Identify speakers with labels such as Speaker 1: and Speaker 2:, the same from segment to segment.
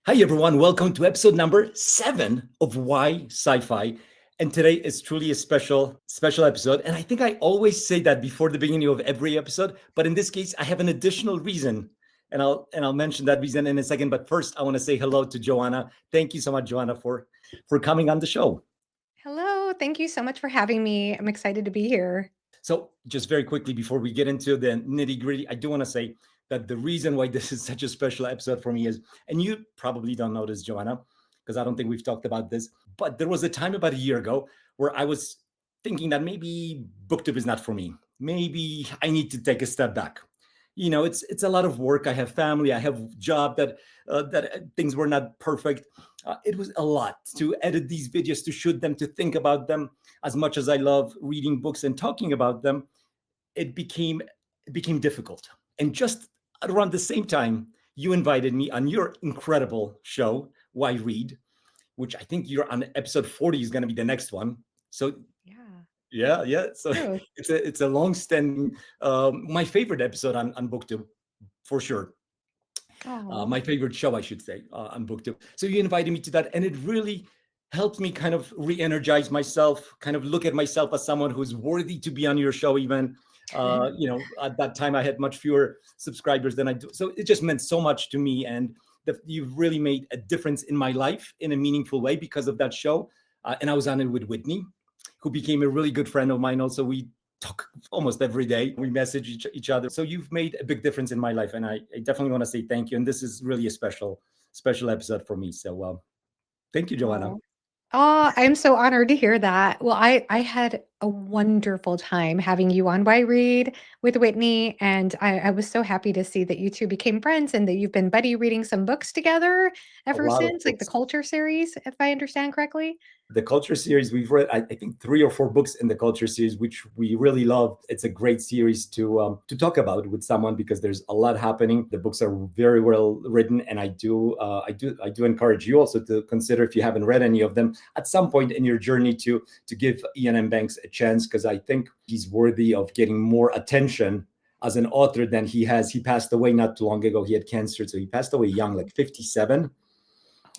Speaker 1: Hi, everyone. Welcome to episode number 7 of Why Sci-Fi. And today is truly a special episode. And I think I always say that before the beginning of every episode, but in this case, I have an additional reason. And I'll mention that reason in a second. But first, I want to say hello to Johanna. Thank you so much, Johanna, for coming on the show.
Speaker 2: Hello, thank you so much for having me. I'm excited to be here.
Speaker 1: So, just very quickly before we get into the nitty gritty, I do want to say that the reason why this is such a special episode for me is, and you probably don't know this, Joanna, because I don't think we've talked about this, but there was a time about a year ago where I was thinking that maybe booktube is not for me. Maybe I need to take a step back. It's a lot of work. I have family. I have job that things were not perfect. It was a lot to edit these videos, to shoot them, to think about them. As much as I love reading books and talking about them, it became it became difficult. And just around the same time, you invited me on your incredible show, Why Read, which I think you're on episode 40 is going to be the next one. So
Speaker 2: Yeah,
Speaker 1: yeah, yeah. So
Speaker 2: true.
Speaker 1: it's a long standing my favorite episode on BookTube for sure.
Speaker 2: Oh,
Speaker 1: My favorite show, I should say, on BookTube. So you invited me to that, and it really helped me kind of re-energize myself, kind of look at myself as someone who's worthy to be on your show. Even, at that time, I had much fewer subscribers than I do, so it just meant so much to me, and you've really made a difference in my life in a meaningful way because of that show. And I was on it with Whitney, who became a really good friend of mine. Also, we talk almost every day. We message each other. So you've made a big difference in my life, and I definitely want to say thank you. And this is really a special episode for me. So thank you, Joanna.
Speaker 2: oh. Oh, I'm so honored to hear that. Well, I had a wonderful time having you on Why Read with Whitney, and I was so happy to see that you two became friends and that you've been buddy reading some books together
Speaker 1: A
Speaker 2: ever
Speaker 1: lot of
Speaker 2: since, like the
Speaker 1: books.
Speaker 2: Culture series, if I understand correctly.
Speaker 1: The culture series we've read, I think 3 or 4 books in the culture series, which we really loved. It's a great series to talk about with someone because there's a lot happening. The books are very well written, and I do encourage you also to consider, if you haven't read any of them, at some point in your journey to give Ian M. Banks a chance, because I think he's worthy of getting more attention as an author than he has. He passed away not too long ago. He had cancer, so he passed away young, like 57.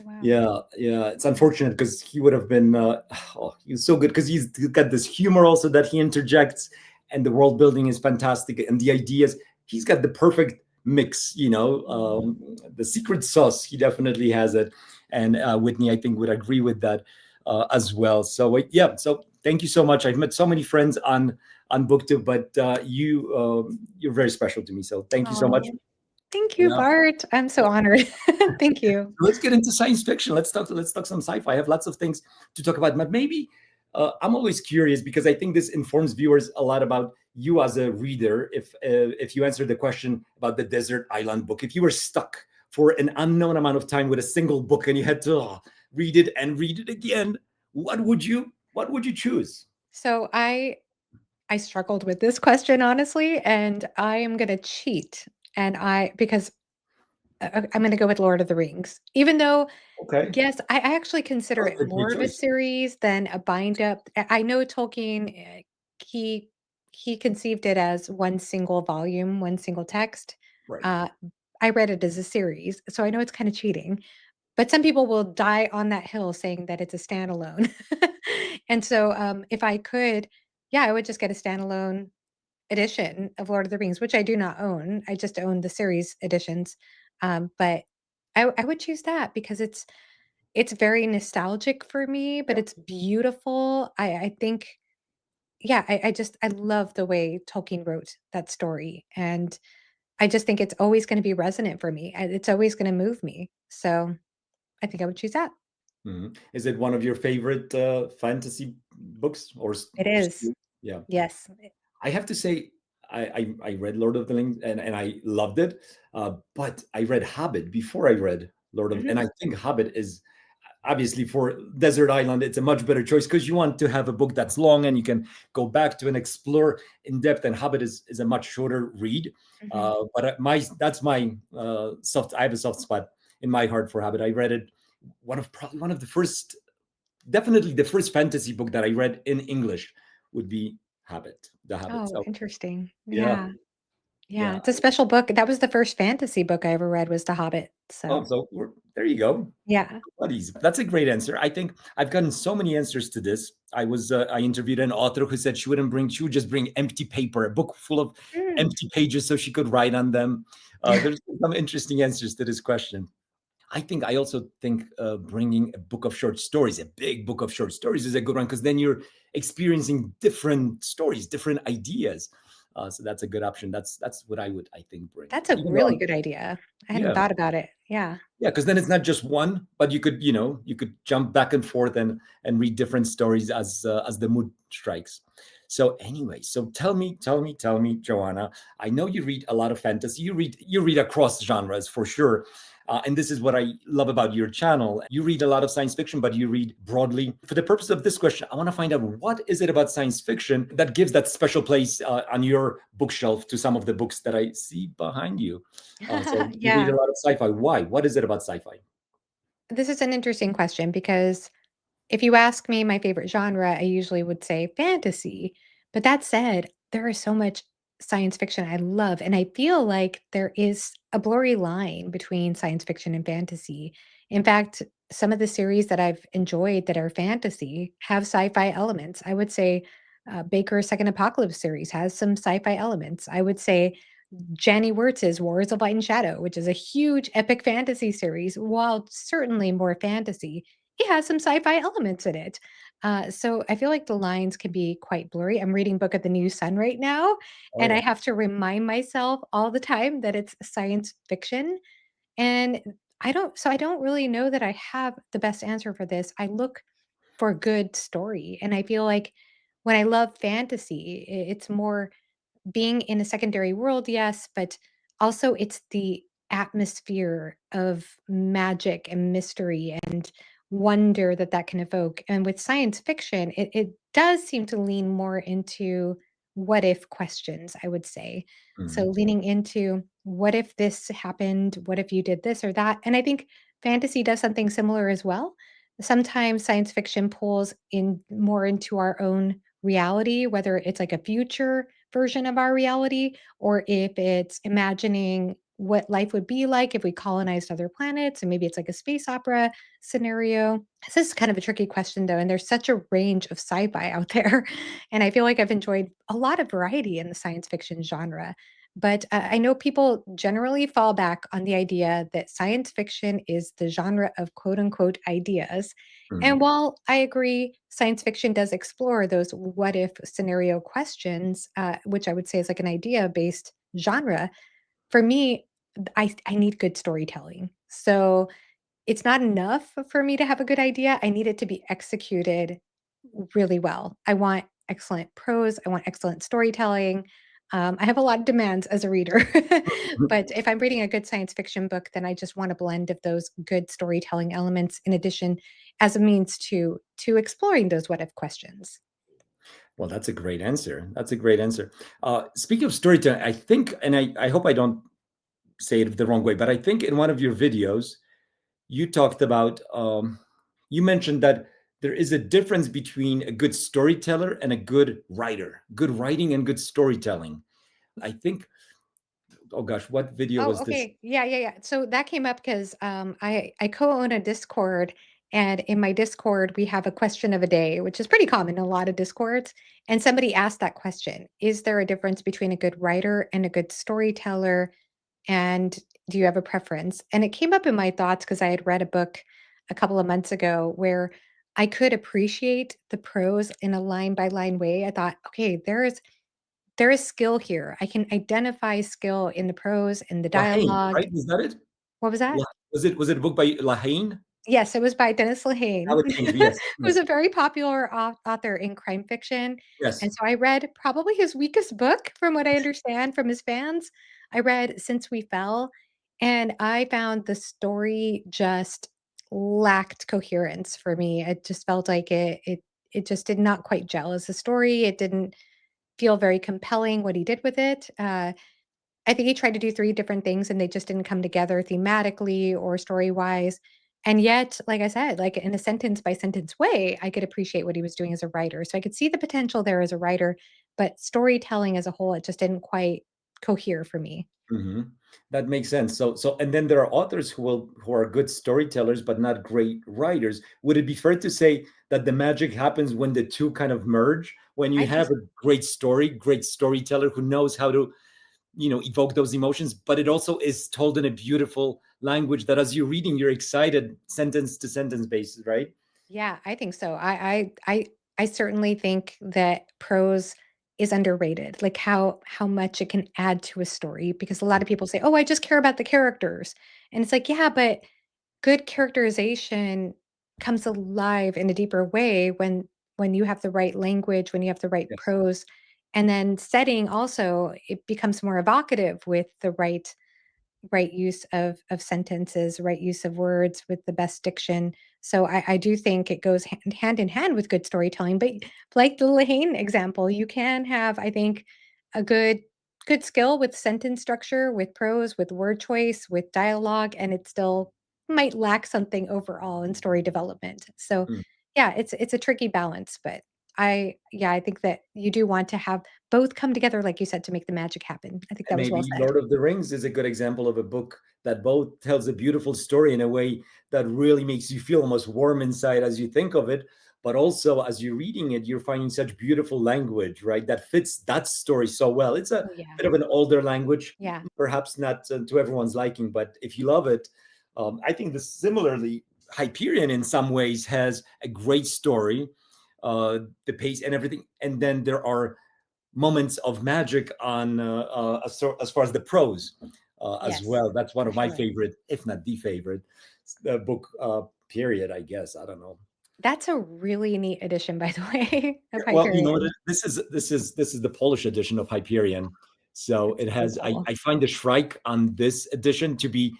Speaker 2: Oh, wow.
Speaker 1: Yeah, yeah. It's unfortunate because he would have been. Oh, he was so good because he's got this humor also that he interjects, and the world building is fantastic, and the ideas. He's got the perfect mix. The secret sauce. He definitely has it, and Whitney, I think, would agree with that as well. So yeah. So thank you so much. I've met so many friends on BookTube, but you're very special to me. So thank you so much.
Speaker 2: Oh, thank you,
Speaker 1: Yeah.
Speaker 2: Bart. I'm so honored. Thank you.
Speaker 1: Let's get into science fiction. Let's talk some sci-fi. I have lots of things to talk about, but maybe I'm always curious because I think this informs viewers a lot about you as a reader. If you answer the question about the desert island book, if you were stuck for an unknown amount of time with a single book and you had to read it and read it again, what would you choose?
Speaker 2: So I struggled with this question honestly, and I am gonna cheat. And I because I'm gonna go with Lord of the Rings. Even though,
Speaker 1: Okay,
Speaker 2: yes, I actually consider
Speaker 1: oh,
Speaker 2: it
Speaker 1: great
Speaker 2: more of a
Speaker 1: choice.
Speaker 2: series than a bind up. I know Tolkien, he he conceived it as one single volume, one single text.
Speaker 1: Right.
Speaker 2: Uh, I read it as a series, so I know it's kind of cheating. But some people will die on that hill saying that it's a standalone. And so, if I could, yeah, I would just get a standalone edition of Lord of the Rings, which I do not own. I just own the series editions. But I would choose that because it's very nostalgic for me, but
Speaker 1: Yeah.
Speaker 2: it's beautiful. I think, yeah, I love the way Tolkien wrote that story. And I just think it's always going to be resonant for me. And it's always going to move me. So I think I would choose that.
Speaker 1: Mhm. Is it one of your favorite fantasy books or?
Speaker 2: It is.
Speaker 1: Yeah.
Speaker 2: Yes.
Speaker 1: I have to say, I read Lord of the Rings and I loved it, but I read Hobbit before I read Lord of, and
Speaker 2: Mhm.
Speaker 1: I think Hobbit is obviously for Desert Island. It's a much better choice because you want to have a book that's long and you can go back to and explore in depth. And Hobbit is a much shorter read,
Speaker 2: Mhm.
Speaker 1: but my that's my soft. I have a soft spot in my heart for Hobbit. I read it probably one of the first, definitely the first fantasy book that I read in English would be Hobbit, The Hobbit.
Speaker 2: Oh,
Speaker 1: So
Speaker 2: interesting.
Speaker 1: yeah.
Speaker 2: Yeah. Yeah,
Speaker 1: Yeah.
Speaker 2: it's a special book. That was the first fantasy book I ever read was The Hobbit,
Speaker 1: Oh,
Speaker 2: so
Speaker 1: so there you go.
Speaker 2: yeah.
Speaker 1: Buddies. That's a great answer. I think I've gotten so many answers to this. I interviewed an author who said she would just bring empty paper, a book full of
Speaker 2: Mm.
Speaker 1: empty pages so she could write on them. There's some interesting answers to this question. I also think bringing a book of short stories, a big book of short stories, is a good one because then you're experiencing different stories, different ideas. So that's a good option. That's what I think bring.
Speaker 2: That's a
Speaker 1: Even though
Speaker 2: really good idea. I hadn't
Speaker 1: yeah,
Speaker 2: thought about it. Yeah.
Speaker 1: yeah, because then it's not just one, but you could jump back and forth and read different stories as the mood strikes. So anyway, so tell me, Joanna. I know you read a lot of fantasy. You read across genres for sure. And this is what I love about your channel. You read a lot of science fiction, but you read broadly. For the purpose of this question, I want to find out what is it about science fiction that gives that special place on your bookshelf to some of the books that I see behind you. So you read a
Speaker 2: Yeah.
Speaker 1: lot of sci-fi. Why? What is it about sci-fi?
Speaker 2: This is an interesting question because if you ask me my favorite genre, I usually would say fantasy. But that said, there is so much science fiction I love. And I feel like there is a blurry line between science fiction and fantasy. In fact, some of the series that I've enjoyed that are fantasy have sci fi elements. I would say Baker's Second Apocalypse series has some sci fi elements. I would say Jenny Wirtz's Wars of Light and Shadow, which is a huge epic fantasy series, while certainly more fantasy, it has some sci-fi elements in it. So I feel like the lines can be quite blurry. I'm reading Book of the New Sun right now,
Speaker 1: Oh
Speaker 2: and I
Speaker 1: yeah.
Speaker 2: have to remind myself all the time that it's science fiction. And I don't really know that I have the best answer for this. I look for a good story, and I feel like when I love fantasy, it's more being in a secondary world, yes, but also it's the atmosphere of magic and mystery and wonder that that can evoke. And with science fiction, it does seem to lean more into what if questions, I would say. So
Speaker 1: Mhm.
Speaker 2: leaning into what if this happened? What if you did this or that? And I think fantasy does something similar as well. Sometimes science fiction pulls in more into our own reality, whether it's like a future version of our reality or if it's imagining what life would be like if we colonized other planets and maybe it's like a space opera scenario. This is kind of a tricky question though, and there's such a range of sci-fi out there. And I feel like I've enjoyed a lot of variety in the science fiction genre. But I know people generally fall back on the idea that science fiction is the genre of quote unquote ideas. And
Speaker 1: Mhm.
Speaker 2: while I agree, science fiction does explore those what if scenario questions, which I would say is like an idea based genre. For me, I need good storytelling. So it's not enough for me to have a good idea. I need it to be executed really well. I want excellent prose. I want excellent storytelling. I have a lot of demands as a reader, but if I'm reading a good science fiction book, then I just want a blend of those good storytelling elements in addition as a means to exploring those what if questions.
Speaker 1: Well, that's a great answer. That's a great answer. Speaking of storytelling, I think, and I hope I don't say it the wrong way, but I think in one of your videos, you talked about, you mentioned that there is a difference between a good storyteller and a good writer, good writing and good storytelling. I think, oh gosh, what video
Speaker 2: Oh,
Speaker 1: was this?
Speaker 2: okay. Yeah, yeah, yeah. So that came up because I co-own a Discord, and in my Discord we have a question of a day, which is pretty common in a lot of Discords. And somebody asked that question: Is there a difference between a good writer and a good storyteller? And do you have a preference? And it came up in my thoughts because I had read a book a couple of months ago where I could appreciate the prose in a line by line way. I thought, okay, there is skill here. I can identify skill in the prose and the
Speaker 1: Lahane,
Speaker 2: dialogue.
Speaker 1: right? Is that it?
Speaker 2: What was that?
Speaker 1: Was it a book by Lahane?
Speaker 2: Yes, it was by Dennis Lehane.
Speaker 1: Alexander, yes,
Speaker 2: It was
Speaker 1: yes,
Speaker 2: a very popular author in crime fiction,
Speaker 1: yes.
Speaker 2: and so I read probably his weakest book from what I understand from his fans. I read Since We Fell, and I found the story just lacked coherence for me. It just felt like it just did not quite gel as a story. It didn't feel very compelling what he did with it. I think he tried to do 3 different things and they just didn't come together thematically or story-wise. And yet, like I said, like in a sentence by sentence way, I could appreciate what he was doing as a writer. So I could see the potential there as a writer, but storytelling as a whole, it just didn't quite cohere for me.
Speaker 1: Hmm. That makes sense. And then there are authors who are good storytellers but not great writers. Would it be fair to say that the magic happens when the two kind of merge? When you
Speaker 2: I
Speaker 1: have
Speaker 2: just
Speaker 1: a great story, great storyteller who knows how to, evoke those emotions, but it also is told in a beautiful language that as you're reading, you're excited sentence to sentence basis, right?
Speaker 2: Yeah, I think so. I certainly think that prose is underrated, like how much it can add to a story because a lot of people say, "Oh, I just care about the characters." And it's like, "Yeah, but good characterization comes alive in a deeper way when you have the right language, when you have the right
Speaker 1: Yes.
Speaker 2: prose, and then setting also it becomes more evocative with the right use of sentences, right use of words with the best diction. So I do think it goes hand in hand with good storytelling. But like the Lahane example, you can have, I think, a good skill with sentence structure, with prose, with word choice, with dialogue, and it still might lack something overall in story development. So
Speaker 1: Mm.
Speaker 2: yeah, it's a tricky balance, but I think that you do want to have both come together, like you said, to make the magic happen. I think
Speaker 1: And
Speaker 2: that was well
Speaker 1: maybe
Speaker 2: said.
Speaker 1: Lord of the Rings is a good example of a book that both tells a beautiful story in a way that really makes you feel almost warm inside as you think of it, but also as you're reading it, you're finding such beautiful language, right? That fits that story so well. It's a
Speaker 2: Oh, yeah.
Speaker 1: bit of an older language,
Speaker 2: Yeah.
Speaker 1: perhaps not to everyone's liking, but if you love it, I think the similarly Hyperion in some ways has a great story, the pace and everything, and then there are moments of magic on as far as the prose as
Speaker 2: Yes,
Speaker 1: well. That's one
Speaker 2: for
Speaker 1: of my
Speaker 2: sure.
Speaker 1: favorite, if not the favorite, book. Period. I guess I don't know.
Speaker 2: That's a really neat addition, by the way, of
Speaker 1: Well, you know,
Speaker 2: Hyperion.
Speaker 1: this is the Polish edition of Hyperion. So
Speaker 2: That's
Speaker 1: it
Speaker 2: so
Speaker 1: has.
Speaker 2: cool.
Speaker 1: I find the Shrike on this edition to be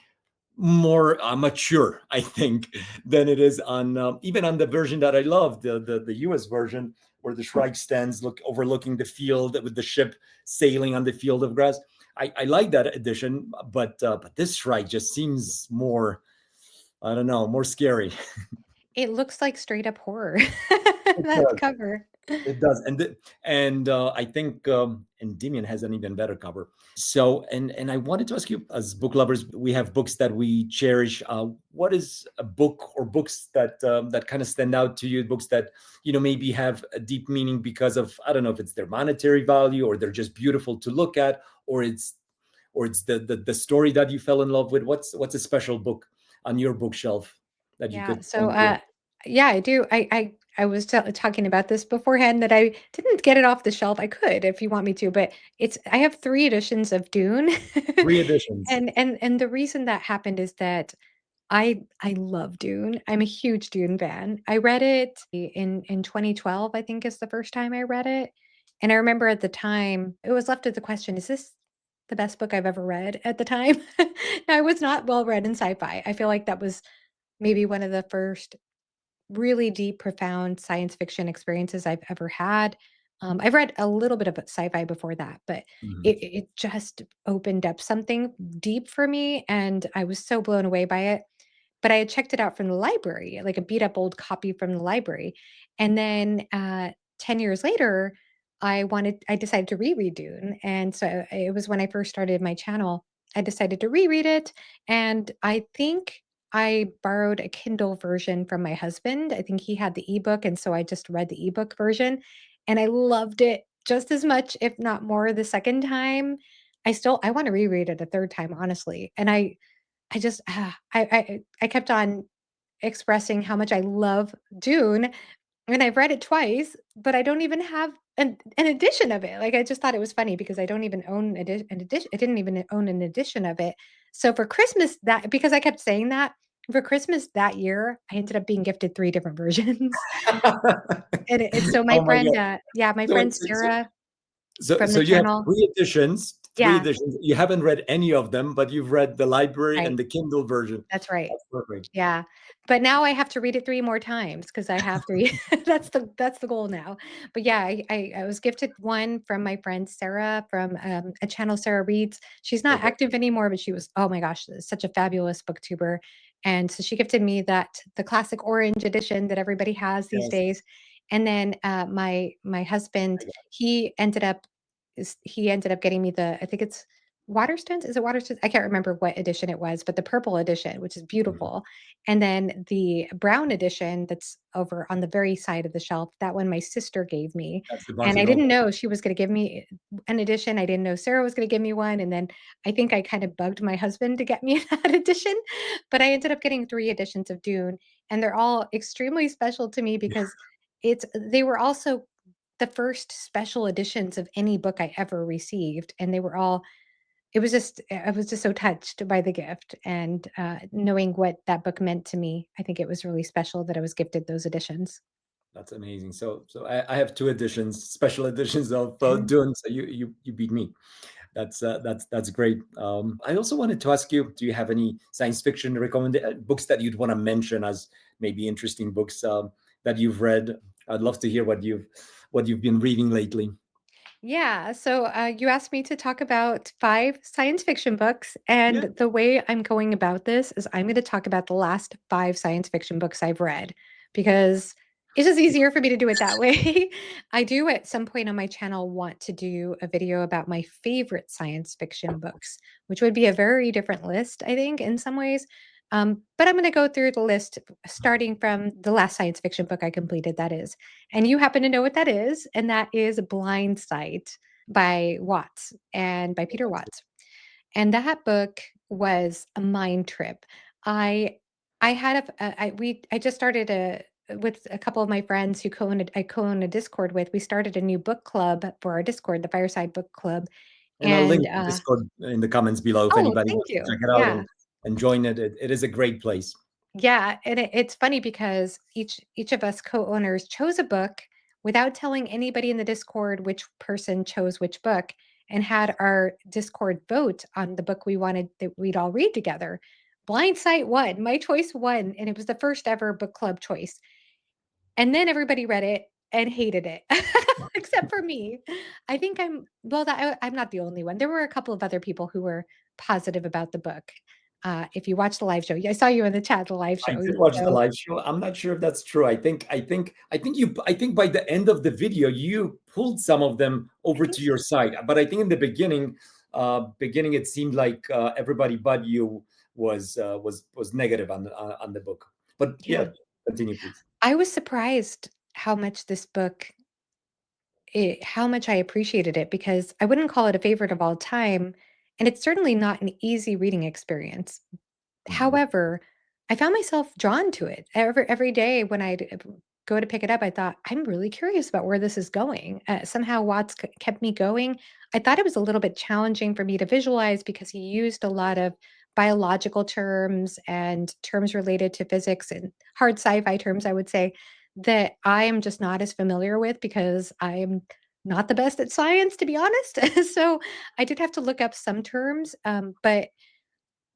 Speaker 1: more mature, I think, than it is on even on the version that I love, the US version, where the Shrike stands overlooking the field with the ship sailing on the field of grass. I like that edition, but this Shrike just seems more, I don't know, more scary.
Speaker 2: It looks like straight up horror,
Speaker 1: It
Speaker 2: that
Speaker 1: does.
Speaker 2: cover.
Speaker 1: It does, and I think Endymion has an even better cover. So, and I wanted to ask you, as book lovers, we have books that we cherish. What is a book or books that kind of stand out to you? Books that maybe have a deep meaning because of, I don't know if it's their monetary value or they're just beautiful to look at, or it's the story that you fell in love with. What's a special book on your bookshelf that you
Speaker 2: Yeah,
Speaker 1: could
Speaker 2: so,
Speaker 1: point to?
Speaker 2: yeah, I do. I was talking about this beforehand that I didn't get it off the shelf. I could if you want me to, but I have 3 editions of Dune.
Speaker 1: Three editions.
Speaker 2: And the reason that happened is that I love Dune. I'm a huge Dune fan. I read it in 2012, I think is the first time I read it. And I remember at the time, it was left at the question, is this the best book I've ever read at the time? I was not well read in sci-fi. I feel like that was maybe one of the first really deep, profound science fiction experiences I've ever had. I've read a little bit of sci-fi before that, but
Speaker 1: Mhm.
Speaker 2: it just opened up something deep for me, and I was so blown away by it. But I had checked it out from the library, like a beat up old copy from the library. And then 10 years later, I decided to reread Dune. And so it was when I first started my channel. I decided to reread it. And I think I borrowed a Kindle version from my husband. I think he had the ebook. And so I just read the ebook version. And I loved it just as much, if not more, the second time. I want to reread it a third time, honestly. And I just I kept on expressing how much I love Dune, and I've read it twice, but I don't even have an edition of it. Like, I just thought it was funny because I don't even own an edition. I didn't even own an edition of it. So for Christmas that because I kept saying that, for Christmas that year, I ended up being gifted 3 different versions. And it's so my
Speaker 1: Oh my
Speaker 2: friend,
Speaker 1: god.
Speaker 2: yeah, my
Speaker 1: So
Speaker 2: friend
Speaker 1: it's so
Speaker 2: Sarah
Speaker 1: so
Speaker 2: from
Speaker 1: so
Speaker 2: the
Speaker 1: you have
Speaker 2: channel.
Speaker 1: three
Speaker 2: Yeah,
Speaker 1: editions. You haven't read any of them, but you've read the library and
Speaker 2: right.
Speaker 1: the Kindle version.
Speaker 2: That's right.
Speaker 1: That's perfect.
Speaker 2: Yeah, but now I have to read it 3 more times because I have 3 that's the goal now. But yeah, I was gifted one from my friend Sarah from, a channel Sarah reads. She's not
Speaker 1: Okay.
Speaker 2: active anymore, but she was, oh my gosh, such a fabulous booktuber, and so she gifted me the classic orange edition that everybody has these
Speaker 1: Yes.
Speaker 2: days, and then, my husband,
Speaker 1: I got
Speaker 2: he ended up he ended up getting me the, I think it's Waterstones. Is it Waterstones? I can't remember what edition it was, but the purple edition, which is
Speaker 1: Mhm.
Speaker 2: beautiful. And then the brown edition that's over on the very side of the shelf, that one my sister gave me.
Speaker 1: That's the
Speaker 2: And
Speaker 1: Barnes&
Speaker 2: I
Speaker 1: and
Speaker 2: didn't
Speaker 1: Noble.
Speaker 2: know she was going to give me an edition. I didn't know Sarah was going to give me one. And then I think I kind of bugged my husband to get me that edition. But I ended up getting 3 editions of Dune, and they're all extremely special to me
Speaker 1: Yeah,
Speaker 2: because they were also the first special editions of any book I ever received, and they were all it was just I was just so touched by the gift, and, knowing what that book meant to me, I think it was really special that I was gifted those editions.
Speaker 1: that's amazing. So I have 2 editions, special editions of, Dune, so you beat me. That's great. I also wanted to ask you, do you have any science fiction recommended books that you'd want to mention as maybe interesting books that you've read? I'd love to hear what you've been reading lately.
Speaker 2: Yeah. So you asked me to talk about 5 science fiction books.
Speaker 1: Yeah.
Speaker 2: And the way I'm going about this is I'm going to talk about the last 5 science fiction books I've read because it's just easier for me to do it that way. I do at some point on my channel want to do a video about my favorite science fiction books, which would be a very different list, I think, in some ways. But I'm going to go through the list starting from the last science fiction book I completed, that is. And you happen to know what that is, and that is Blindsight by Watts and by Peter Watts. And that book was a mind trip. I I had I just started a with a couple of my friends who co-own a Discord with. We started a new book club for our Discord, the Fireside Book Club.
Speaker 1: And I'll
Speaker 2: And
Speaker 1: link the Discord in the comments below if
Speaker 2: oh,
Speaker 1: anybody
Speaker 2: thank
Speaker 1: wants to check
Speaker 2: you.
Speaker 1: it out
Speaker 2: Yeah.
Speaker 1: and join it. It is a great place.
Speaker 2: Yeah, and it's funny because each of us co-owners chose a book without telling anybody in the Discord which person chose which book, and had our Discord vote on the book we wanted that we'd all read together. Blind Sight won. My choice won, and it was the first ever book club choice. And then everybody read it and hated it, except for me. I think I'm not the only one. There were a couple of other people who were positive about the book. If you watched the live show, I saw you in the chat, the live
Speaker 1: I
Speaker 2: show.
Speaker 1: did watch the
Speaker 2: So
Speaker 1: live show. I'm not sure if that's true. I think by the end of the video you pulled some of them
Speaker 2: I
Speaker 1: over
Speaker 2: think
Speaker 1: to
Speaker 2: so.
Speaker 1: your side. But I think in the beginning it seemed like everybody but you was negative on the book. But yeah,
Speaker 2: Yeah.
Speaker 1: continue please.
Speaker 2: I was surprised how much I appreciated it because I wouldn't call it a favorite of all time. And it's certainly not an easy reading experience.
Speaker 1: Mhm.
Speaker 2: However, I found myself drawn to it. Every day when I'd go to pick it up, I thought, "I'm really curious about where this is going." Somehow Watts kept me going. I thought it was a little bit challenging for me to visualize because he used a lot of biological terms and terms related to physics and hard sci-fi terms, I would say, that I am just not as familiar with because I'm not the best at science, to be honest. So I did have to look up some terms, but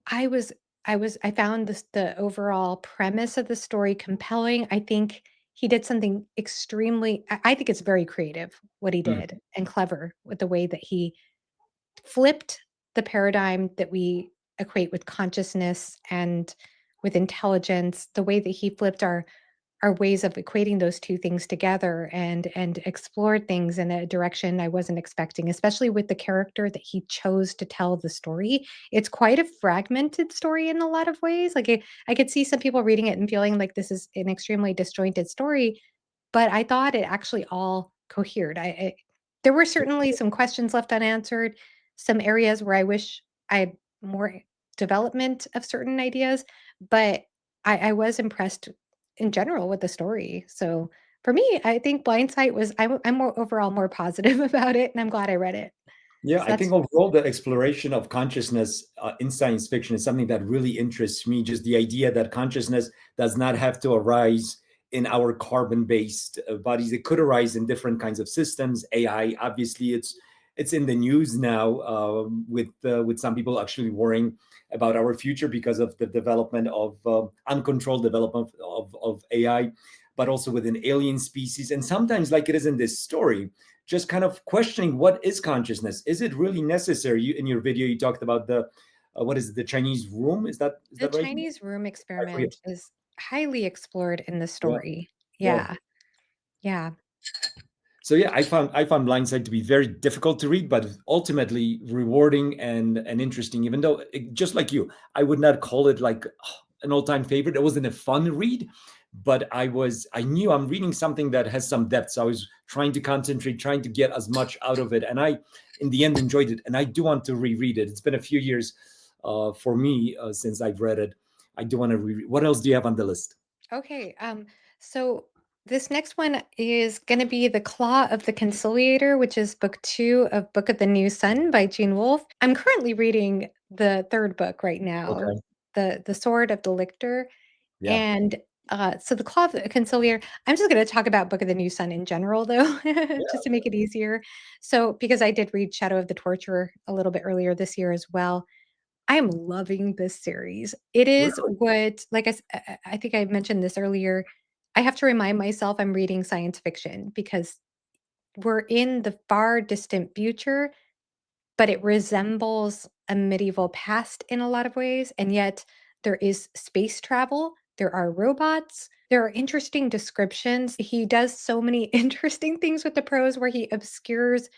Speaker 2: I was I found the overall premise of the story compelling. I think he did something extremely I think it's very creative what he did
Speaker 1: Mhm.
Speaker 2: and clever with the way that he flipped the paradigm that we equate with consciousness and with intelligence, the way that he flipped our ways of equating those 2 things together and explored things in a direction I wasn't expecting, especially with the character that he chose to tell the story. It's quite a fragmented story in a lot of ways. Like, I could see some people reading it and feeling like this is an extremely disjointed story, but I thought it actually all cohered. There were certainly some questions left unanswered, some areas where I wish I had more development of certain ideas, but I was impressed in general with the story. So for me, I think Blindsight was I'm more overall more positive about it, and I'm glad I read it.
Speaker 1: Yeah,
Speaker 2: So
Speaker 1: I think
Speaker 2: that's
Speaker 1: overall the exploration of consciousness in science fiction is something that really interests me. Just the idea that consciousness does not have to arise in our carbon-based bodies; it could arise in different kinds of systems. AI, obviously, it's in the news now with some people actually worrying about our future because of the development of uncontrolled development of AI, but also within alien species. And sometimes, like it is in this story, just kind of questioning what is consciousness. Is it really necessary? In your video you talked about the what is it, the Chinese room, is
Speaker 2: the
Speaker 1: that right?
Speaker 2: Chinese room
Speaker 1: I forget.
Speaker 2: experiment is highly explored in the
Speaker 1: Yeah,
Speaker 2: story.
Speaker 1: yeah.
Speaker 2: Yeah. Yeah.
Speaker 1: So yeah, I found Blindsight to be very difficult to read, but ultimately rewarding and interesting. Even though, just like you, I would not call it like an all time favorite. It wasn't a fun read, but I knew I'm reading something that has some depth. So I was trying to concentrate, trying to get as much out of it, and I, in the end, enjoyed it. And I do want to reread it. It's been a few years for me since I've read it. I do want to reread. What else do you have on the list?
Speaker 2: Okay, so this next one is going to be The Claw of the Conciliator, which is book 2 of Book of the New Sun by Gene Wolfe. I'm currently reading the third book right now,
Speaker 1: Okay.
Speaker 2: The Sword of the Lictor.
Speaker 1: Yeah.
Speaker 2: And so The Claw of the Conciliator, I'm just going to talk about Book of the New Sun in general, though,
Speaker 1: Yeah.
Speaker 2: just to make it easier. So, because I did read Shadow of the Torturer a little bit earlier this year as well. I am loving this series. It is
Speaker 1: Really?
Speaker 2: what, like I think I mentioned this earlier. I have to remind myself I'm reading science fiction because we're in the far distant future, but it resembles a medieval past in a lot of ways, and yet there is space travel, there are robots, there are interesting descriptions. He does so many interesting things with the prose where he obscures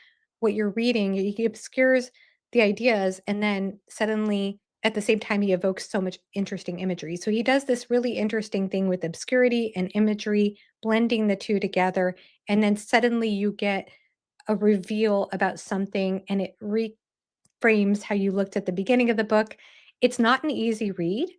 Speaker 2: what you're reading, he obscures the ideas, and then suddenly, at the same time, he evokes so much interesting imagery. So he does this really interesting thing with obscurity and imagery, blending the 2 together, and then suddenly you get a reveal about something and it reframes how you looked at the beginning of the book. It's not an easy read,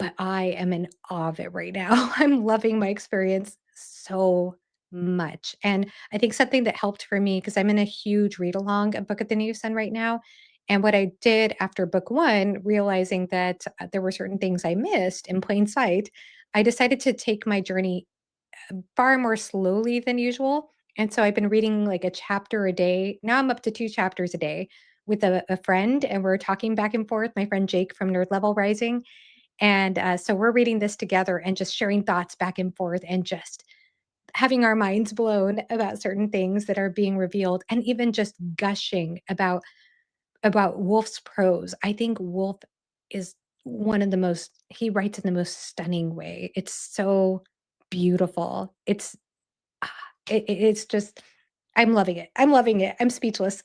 Speaker 2: but I am in awe of it right now. I'm loving my experience so much. And I think something that helped for me, because I'm in a huge read along of Book of the New Sun right now. And what I did after book one, realizing that there were certain things I missed in plain sight, I decided to take my journey far more slowly than usual. And so I've been reading like a chapter a day. Now I'm up to 2 chapters a day with a friend, and we're talking back and forth. My friend Jake from Nerd Level Rising. And so we're reading this together and just sharing thoughts back and forth and just having our minds blown about certain things that are being revealed and even just gushing about Wolf's prose. I think Wolf is one of the most he writes in the most stunning way. It's so beautiful. Ah, it's just I'm loving it. I'm loving it. I'm speechless.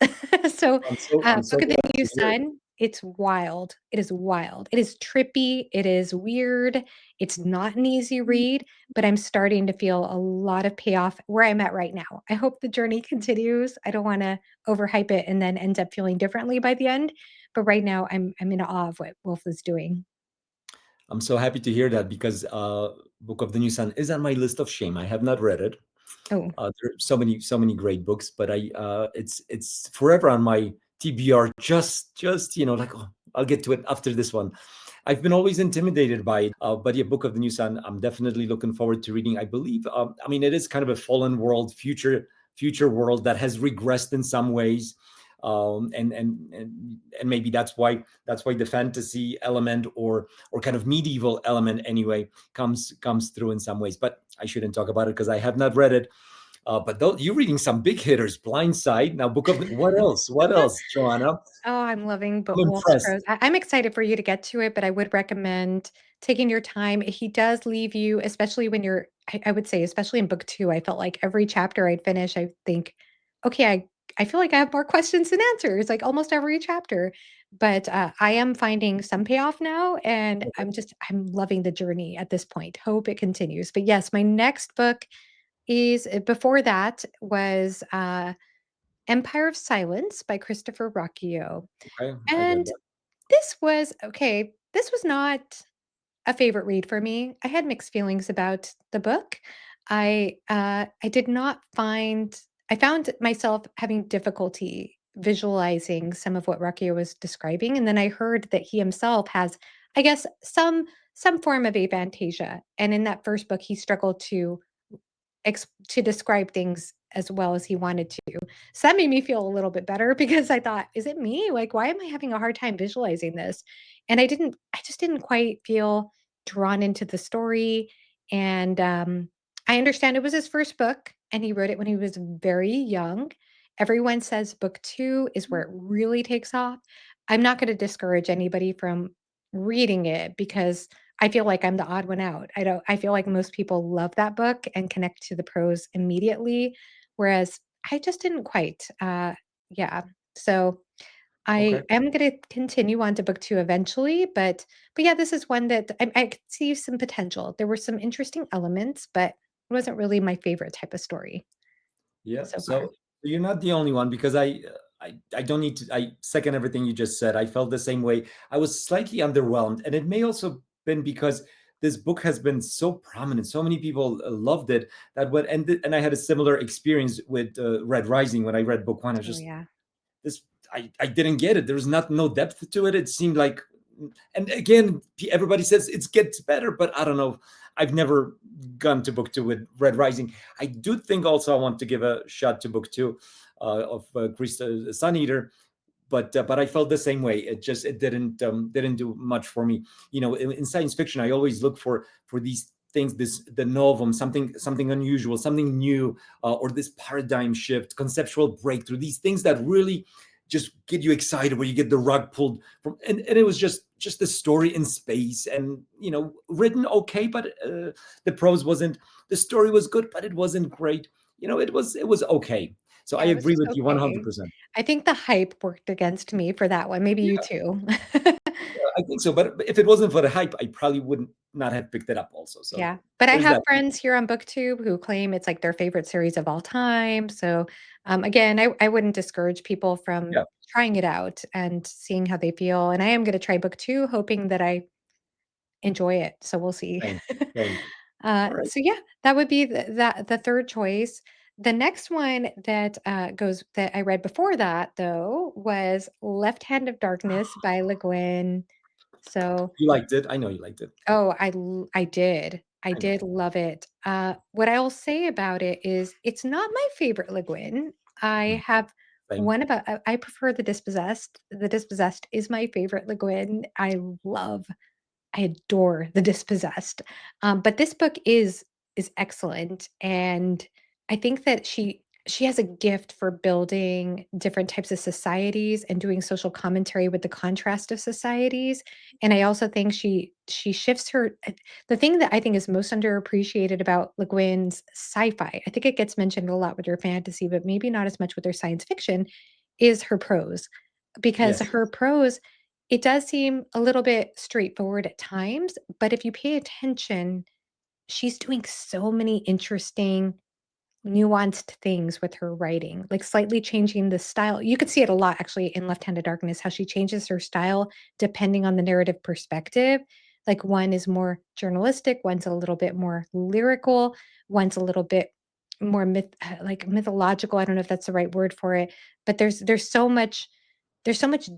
Speaker 2: So,
Speaker 1: I'm so
Speaker 2: Book of the
Speaker 1: glad
Speaker 2: New
Speaker 1: to hear.
Speaker 2: Sun, it's wild. It is wild. It is trippy. It is weird. It's not an easy read, but I'm starting to feel a lot of payoff where I'm at right now. I hope the journey continues. I don't wanna overhype it and then end up feeling differently by the end, but right now I'm in awe of what Wolf is doing.
Speaker 1: I'm so happy to hear that because Book of the New Sun is on my list of shame. I have not read it.
Speaker 2: Oh.
Speaker 1: There are so many great books, but it's forever on my TBR. Just like, oh, I'll get to it after this one. I've been always intimidated by it, but yeah, Book of the New Sun. I'm definitely looking forward to reading. I believe. I mean, it is kind of a fallen world, future world that has regressed in some ways, and maybe that's why the fantasy element or kind of medieval element anyway comes through in some ways. But I shouldn't talk about it because I have not read it. But you're reading some big hitters, Blindside. Now, Book of what else? What else, Joanna?
Speaker 2: Oh, I'm loving
Speaker 1: I'm
Speaker 2: but Wolf's
Speaker 1: impressed.
Speaker 2: Prose. I'm excited for you to get to it, but I would recommend taking your time. He does leave you, especially when you're I would say, especially in book 2, I felt like every chapter I'd finish, I think, "Okay, I feel like I have more questions than answers," like, almost every chapter. But, I am finding some payoff now, and I'm loving the journey at this point. Hope it continues. But, yes, my next book is before that was, Empire of Silence by Christopher Ruocchio.
Speaker 1: Okay, I read
Speaker 2: And
Speaker 1: that.
Speaker 2: this was not a favorite read for me. I had mixed feelings about the book. I did not find I found myself having difficulty visualizing some of what Ruocchio was describing, and then I heard that he himself has, I guess, some form of aphantasia, and in that first book, he struggled to describe things as well as he wanted to. So that made me feel a little bit better because I thought, "Is it me? Like, why am I having a hard time visualizing this?" And I just didn't quite feel drawn into the story, and, I understand it was his first book, and he wrote it when he was very young. Everyone says book 2 is where it really takes off. I'm not gonna discourage anybody from reading it because I feel like I'm the odd one out. I feel like most people love that book and connect to the prose immediately, whereas I just didn't quite. Yeah. So
Speaker 1: Okay.
Speaker 2: I am going to continue on to book 2 eventually, but yeah, this is one that I could see some potential. There were some interesting elements, but it wasn't really my favorite type of story
Speaker 1: Yeah.
Speaker 2: so far.
Speaker 1: So you're not the only one, because I don't need to. I second everything you just said. I felt the same way. I was slightly underwhelmed, and it may also been because this book has been so prominent. So many people loved it that when and I had a similar experience with Red Rising when I read book one. I was
Speaker 2: Oh
Speaker 1: just
Speaker 2: yeah.
Speaker 1: this. I didn't get it. There was not no depth to it. It seemed like, and again, everybody says it gets better, but I don't know. I've never gone to book two with Red Rising. I do think also I want to give a shot to book two of Krista Sun Eater, but I felt the same way. It didn't do much for me. You know, in science fiction, I always look for these things, this the novum, something unusual, something new, or this paradigm shift, conceptual breakthrough. These things that really just get you excited, where you get the rug pulled from, and it was just the story in space, and written okay, but the prose wasn't. The story was good, but it wasn't great. It was okay. So I
Speaker 2: Yeah, it was
Speaker 1: agree
Speaker 2: just
Speaker 1: with you
Speaker 2: okay.
Speaker 1: 100%.
Speaker 2: I think the hype worked against me for that one. Maybe you
Speaker 1: Yeah,
Speaker 2: too.
Speaker 1: I think so. But if it wasn't for the hype, I probably wouldn't not have picked it up also. So
Speaker 2: Yeah, but I
Speaker 1: there's
Speaker 2: have
Speaker 1: that.
Speaker 2: friends here on BookTube who claim it's like their favorite series of all time. So, again, I wouldn't discourage people from
Speaker 1: Yeah,
Speaker 2: trying it out and seeing how they feel. And I am going to try book two, hoping that I enjoy it. So we'll see.
Speaker 1: same, same. All right.
Speaker 2: So yeah, that would be the third choice. The next one that goes that I read before that though was Left Hand of Darkness by Le Guin. So
Speaker 1: You liked it. I know you liked it.
Speaker 2: oh, I did. I
Speaker 1: I know.
Speaker 2: did love it. What I will say about it is it's not my favorite Le Guin.
Speaker 1: Mm,
Speaker 2: I have
Speaker 1: same.
Speaker 2: one about I prefer The Dispossessed. The Dispossessed is my favorite Le Guin. I adore The Dispossessed. But this book is excellent, and I think that she has a gift for building different types of societies and doing social commentary with the contrast of societies. And I also think she shifts her the thing that I think is most underappreciated about Le Guin's sci-fi. I think it gets mentioned a lot with her fantasy, but maybe not as much with her science fiction, is her prose. Because
Speaker 1: Yes.
Speaker 2: her prose, it does seem a little bit straightforward at times, but if you pay attention, she's doing so many interesting nuanced things with her writing, like slightly changing the style. You could see it a lot actually in Left Handed Darkness, how she changes her style depending on the narrative perspective. Like one is more journalistic, one's a little bit more lyrical, one's a little bit more like mythological. I don't know if that's the right word for it, but there's so much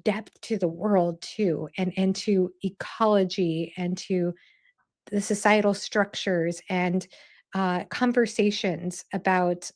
Speaker 2: depth to the world too, and to ecology and to the societal structures and conversations about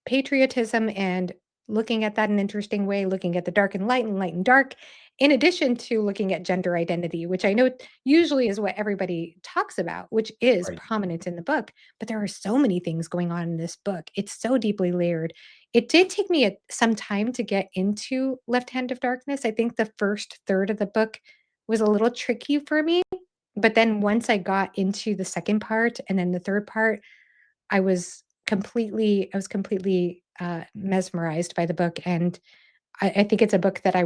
Speaker 2: patriotism and looking at that in an interesting way, looking at the dark and light and dark, in addition to looking at gender identity, which I know usually is what everybody talks about, which is
Speaker 1: Right.
Speaker 2: prominent in the book. But there are so many things going on in this book. It's so deeply layered. It did take me some time to get into Left Hand of Darkness. I think the first third of the book was a little tricky for me, but then once I got into the second part and then the third part, I was completely, mesmerized by the book, and I think it's a book that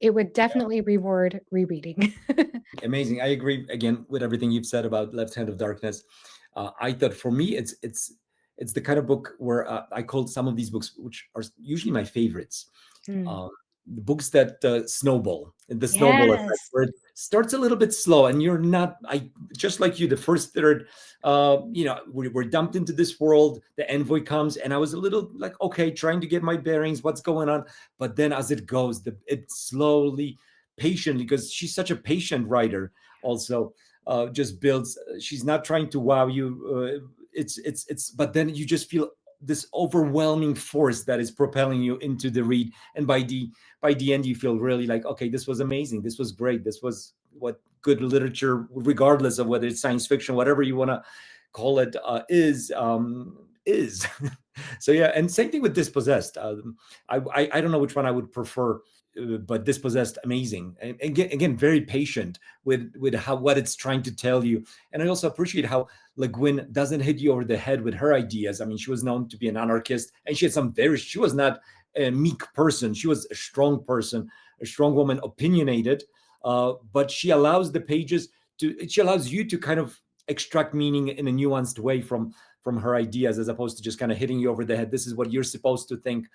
Speaker 2: it would definitely reward rereading.
Speaker 1: Amazing. I agree again with everything you've said about Left Hand of Darkness. I thought for me, it's the kind of book where I call some of these books, which are usually my favorites,
Speaker 2: Mm.
Speaker 1: uh, the books that snowball, the snowball effect,
Speaker 2: Yes.
Speaker 1: where it starts a little bit slow, and you're not. I just like you, the first third. We're dumped into this world. The envoy comes, and I was a little like, okay, trying to get my bearings, what's going on. But then as it goes, it slowly, patiently, because she's such a patient writer. Also, just builds. She's not trying to wow you. It's. But then you just feel this overwhelming force that is propelling you into the read, and by the end you feel really like, okay, this was amazing, this was great, this was what good literature, regardless of whether it's science fiction, whatever you want to call it, is. So yeah, and same thing with Dispossessed. I don't know which one I would prefer. but dispossessed, amazing. And again, very patient with how what it's trying to tell you. And I also appreciate how Le Guin doesn't hit you over the head with her ideas. I mean, she was known to be an anarchist, and she had some very. She was not a meek person. She was a strong person, a strong woman, opinionated. But she allows the pages to. She allows you to kind of extract meaning in a nuanced way from her ideas, as opposed to just kind of hitting you over the head. This is what you're supposed to think.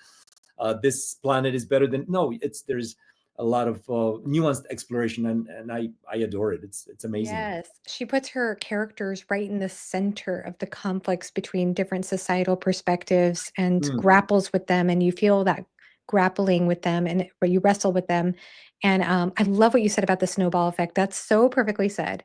Speaker 1: This planet is better than no. It's there's a lot of nuanced exploration, and I adore it. It's amazing.
Speaker 2: Yes, she puts her characters right in the center of the conflicts between different societal perspectives and
Speaker 1: Mm,
Speaker 2: grapples with them, and you feel that grappling with them and where you wrestle with them. And I love what you said about the snowball effect. That's so perfectly said.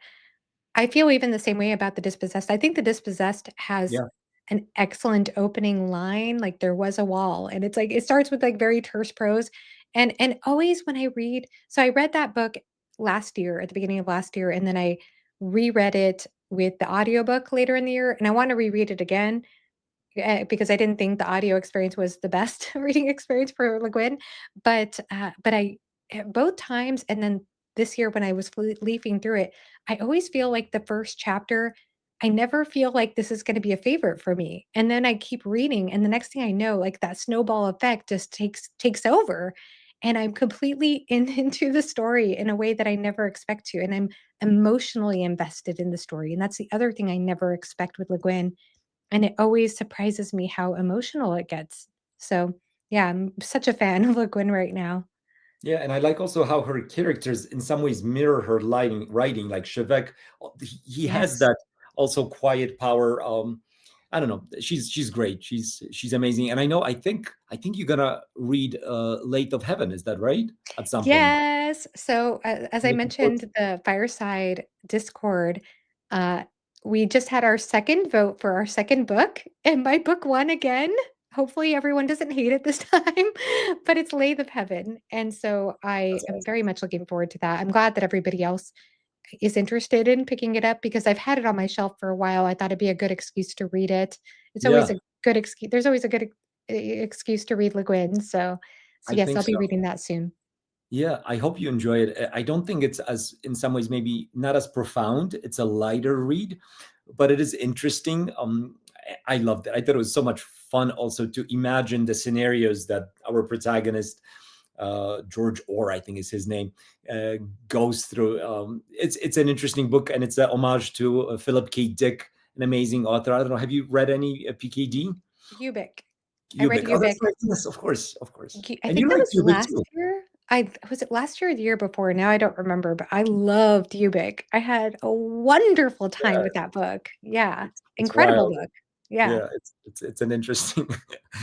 Speaker 2: I feel even the same way about The Dispossessed. I think The Dispossessed has
Speaker 1: yeah,
Speaker 2: an excellent opening line, like, "There was a wall," and it's like it starts with, like, very terse prose, and always when I read so I read that book last year, at the beginning of last year, and then I reread it with the audiobook later in the year, and I wanna reread it again, because I didn't think the audio experience was the best reading experience for Le Guin, but I both times and then this year when I was leafing through it, I always feel like the first chapter, I never feel like this is gonna be a favorite for me, and then I keep reading, and the next thing I know, like, that snowball effect just takes over, and I'm completely into the story in a way that I never expect to, and I'm emotionally invested in the story, and that's the other thing I never expect with Le Guin, and it always surprises me how emotional it gets. So, yeah, I'm such a fan of Le Guin right now.
Speaker 1: yeah, and I like also how her characters in some ways mirror her writing. Like Shevek, he has
Speaker 2: Yes.
Speaker 1: that also quiet power. I don't know. She's great. She's amazing. And I know. I think you're gonna read Late of Heaven. Is that right? At some point.
Speaker 2: Yes. So, as I
Speaker 1: Looking forward
Speaker 2: mentioned, the Fireside Discord, uh, we just had our second vote for our second book, and my book won again. Hopefully, everyone doesn't hate it this time, but it's Lathe of Heaven. And so I
Speaker 1: That's
Speaker 2: am
Speaker 1: awesome.
Speaker 2: very much looking forward to that. I'm glad that everybody else is interested in picking it up because I've had it on my shelf for a while. I thought it'd be a good excuse to read it. It's always
Speaker 1: Yeah,
Speaker 2: a good excuse. There's always a good excuse to read Le Guin. So
Speaker 1: I
Speaker 2: yes,
Speaker 1: think
Speaker 2: I'll be
Speaker 1: so.
Speaker 2: reading that soon.
Speaker 1: Yeah, I hope you enjoy it. I don't think it's as, in some ways, maybe not as profound. It's a lighter read, but it is interesting. I loved it. I thought it was so much fun also to imagine the scenarios that our protagonist, George Orr, I think is his name, uh, goes through. It's an interesting book, and it's a homage to Philip K. Dick, an amazing author. I don't know. Have you read any PKD?
Speaker 2: Ubik. I read
Speaker 1: Ubik. Oh, that's
Speaker 2: Ubik.
Speaker 1: right. Yes, of course, of course.
Speaker 2: I
Speaker 1: And
Speaker 2: think
Speaker 1: you
Speaker 2: that
Speaker 1: like
Speaker 2: was
Speaker 1: Ubik
Speaker 2: last
Speaker 1: too.
Speaker 2: year. I was it last year or the year before? Now I don't remember, but I loved Ubik. I had a wonderful time
Speaker 1: Yeah,
Speaker 2: with that book. Yeah,
Speaker 1: it's
Speaker 2: incredible
Speaker 1: wild.
Speaker 2: book. Yeah.
Speaker 1: Yeah, it's an interesting.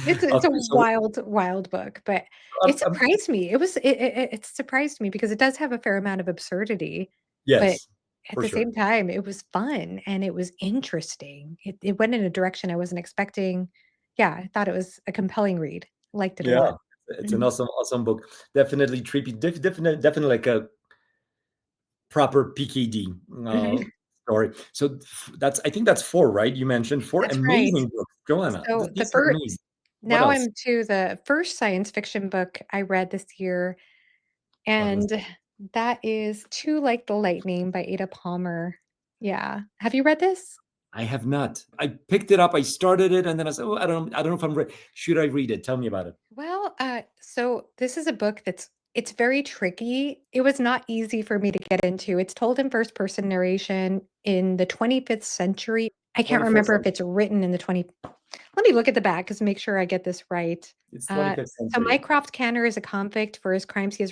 Speaker 2: It's a
Speaker 1: Okay, so
Speaker 2: wild, wild book, but
Speaker 1: um,
Speaker 2: it
Speaker 1: um,
Speaker 2: surprised me. It surprised me because it does have a fair amount of absurdity, but
Speaker 1: yes,
Speaker 2: at
Speaker 1: for
Speaker 2: the
Speaker 1: sure.
Speaker 2: same time, it was fun and it was interesting. It went in a direction I wasn't expecting. Yeah, I thought it was a compelling read. Liked it a
Speaker 1: Yeah,
Speaker 2: lot.
Speaker 1: it's an
Speaker 2: Mhm.
Speaker 1: awesome book. Definitely trippy. Definitely like a proper PKD
Speaker 2: Mhm.
Speaker 1: story. So that's I think that's four, right? You mentioned four
Speaker 2: That's right.
Speaker 1: amazing books, Johanna.
Speaker 2: So the
Speaker 1: These are
Speaker 2: first
Speaker 1: amazing. What
Speaker 2: now
Speaker 1: else?
Speaker 2: I'm to the first science fiction book I read this year,
Speaker 1: What was
Speaker 2: and
Speaker 1: that?
Speaker 2: that is Too Like the Lightning by Ada Palmer. Yeah. Have you read this?
Speaker 1: I have not. I picked it up. I started it, and then I said, "Oh, I don't know if I'm ready. Should I read it? Tell me about it."
Speaker 2: Well, so this is a book it's very tricky. It was not easy for me to get into. It's told in first person narration in the 25th century. I can't
Speaker 1: 25th
Speaker 2: remember if
Speaker 1: century.
Speaker 2: it's written in the 20 Let me look at the back just to make sure I get this right.
Speaker 1: It's
Speaker 2: Uh,
Speaker 1: 25th
Speaker 2: so
Speaker 1: century.
Speaker 2: Mycroft Canner is a convict for his crimes. He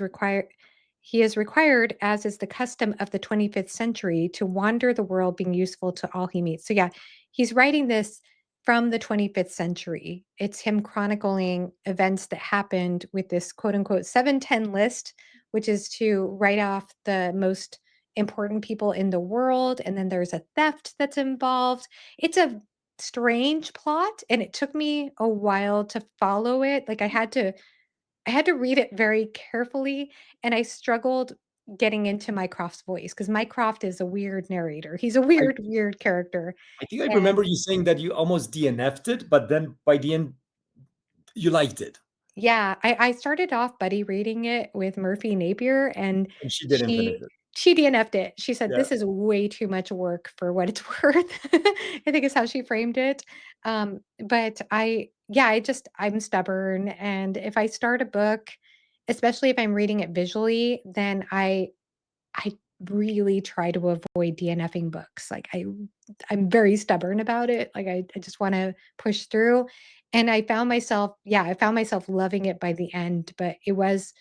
Speaker 2: is required, as is the custom of the 25th century, to wander the world being useful to all he meets. So yeah, he's writing this from the 25th century. It's him chronicling events that happened with this quote unquote 710 list, which is to write off the most important people in the world. And then there's a theft that's involved. It's a strange plot, and it took me a while to follow it. Like I had to read it very carefully, and I struggled getting into Mycroft's voice because Mycroft is a weird narrator. He's a
Speaker 1: I
Speaker 2: weird, weird character.
Speaker 1: I think I
Speaker 2: And
Speaker 1: remember you saying that you almost DNF'd it, but then by the end you liked it.
Speaker 2: Yeah, I started off buddy reading it with Murphy Napier, and
Speaker 1: And she didn't finish
Speaker 2: she
Speaker 1: it.
Speaker 2: she DNF'd it. She said,
Speaker 1: Yeah.
Speaker 2: "This is way too much work for what it's worth." I think is how she framed it. But I'm stubborn, and if I start a book, especially if I'm reading it visually, then I really try to avoid DNFing books. I'm very stubborn about it. I just wanna push through, and I found myself loving it by the end, but it was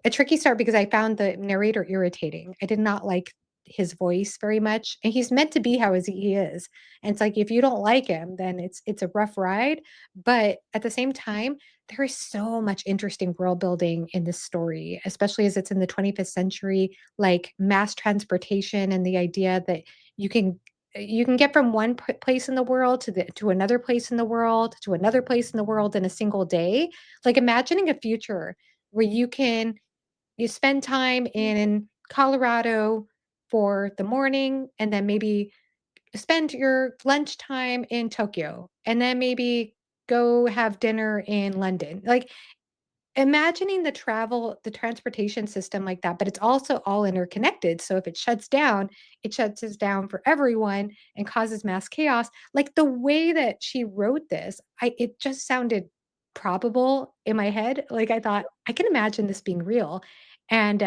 Speaker 2: a tricky start because I found the narrator irritating. I did not like his voice very much, and he's meant to be how is he is. And it's like if you don't like him, then it's a rough ride, but at the same time, there is so much interesting world building in this story, especially as it's in the 25th century, like mass transportation and the idea that you can you can get from one place in the world to another place in the world to another place in the world in a single day. Like imagining a future where you spend time in Colorado for the morning and then maybe spend your lunchtime in Tokyo and then maybe go have dinner in London. Like imagining the transportation system like that, but it's also all interconnected. So if it shuts us down for everyone and causes mass chaos. Like the way that she wrote this, it just sounded probable in my head. Like I thought, I can imagine this being real. And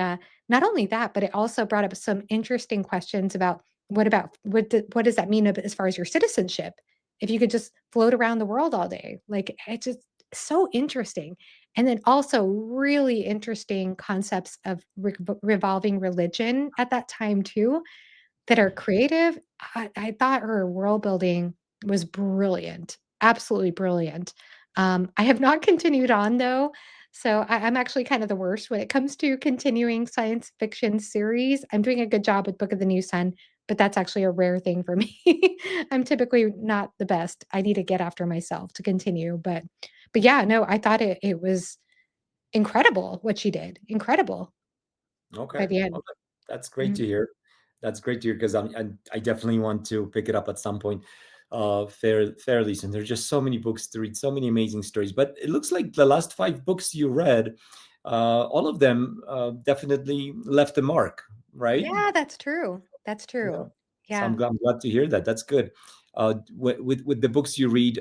Speaker 2: not only that, but it also brought up some interesting questions about what does that mean as far as your citizenship? If you could just float around the world all day, like it's just so interesting. And then also really interesting concepts of revolving religion at that time too, that are creative. I thought her world building was brilliant, absolutely brilliant. I have not continued on though, so I'm actually kind of the worst when it comes to continuing science fiction series. I'm doing a good job with Book of the New Sun, but that's actually a rare thing for me. I'm typically not the best. I need to get after myself to continue, but yeah, no, I thought it was incredible what she did. Incredible by
Speaker 1: Okay.
Speaker 2: the end.
Speaker 1: Okay. That's great
Speaker 2: Mhm.
Speaker 1: to hear. That's great to hear because I definitely want to pick it up at some point, fairly soon. There's just so many books to read, so many amazing stories. But it looks like the last five books you read, all of them definitely left a mark, right?
Speaker 2: Yeah, that's true. That's
Speaker 1: Yeah.
Speaker 2: true.
Speaker 1: So
Speaker 2: Yeah.
Speaker 1: I'm glad to hear that. That's good. With the books you read,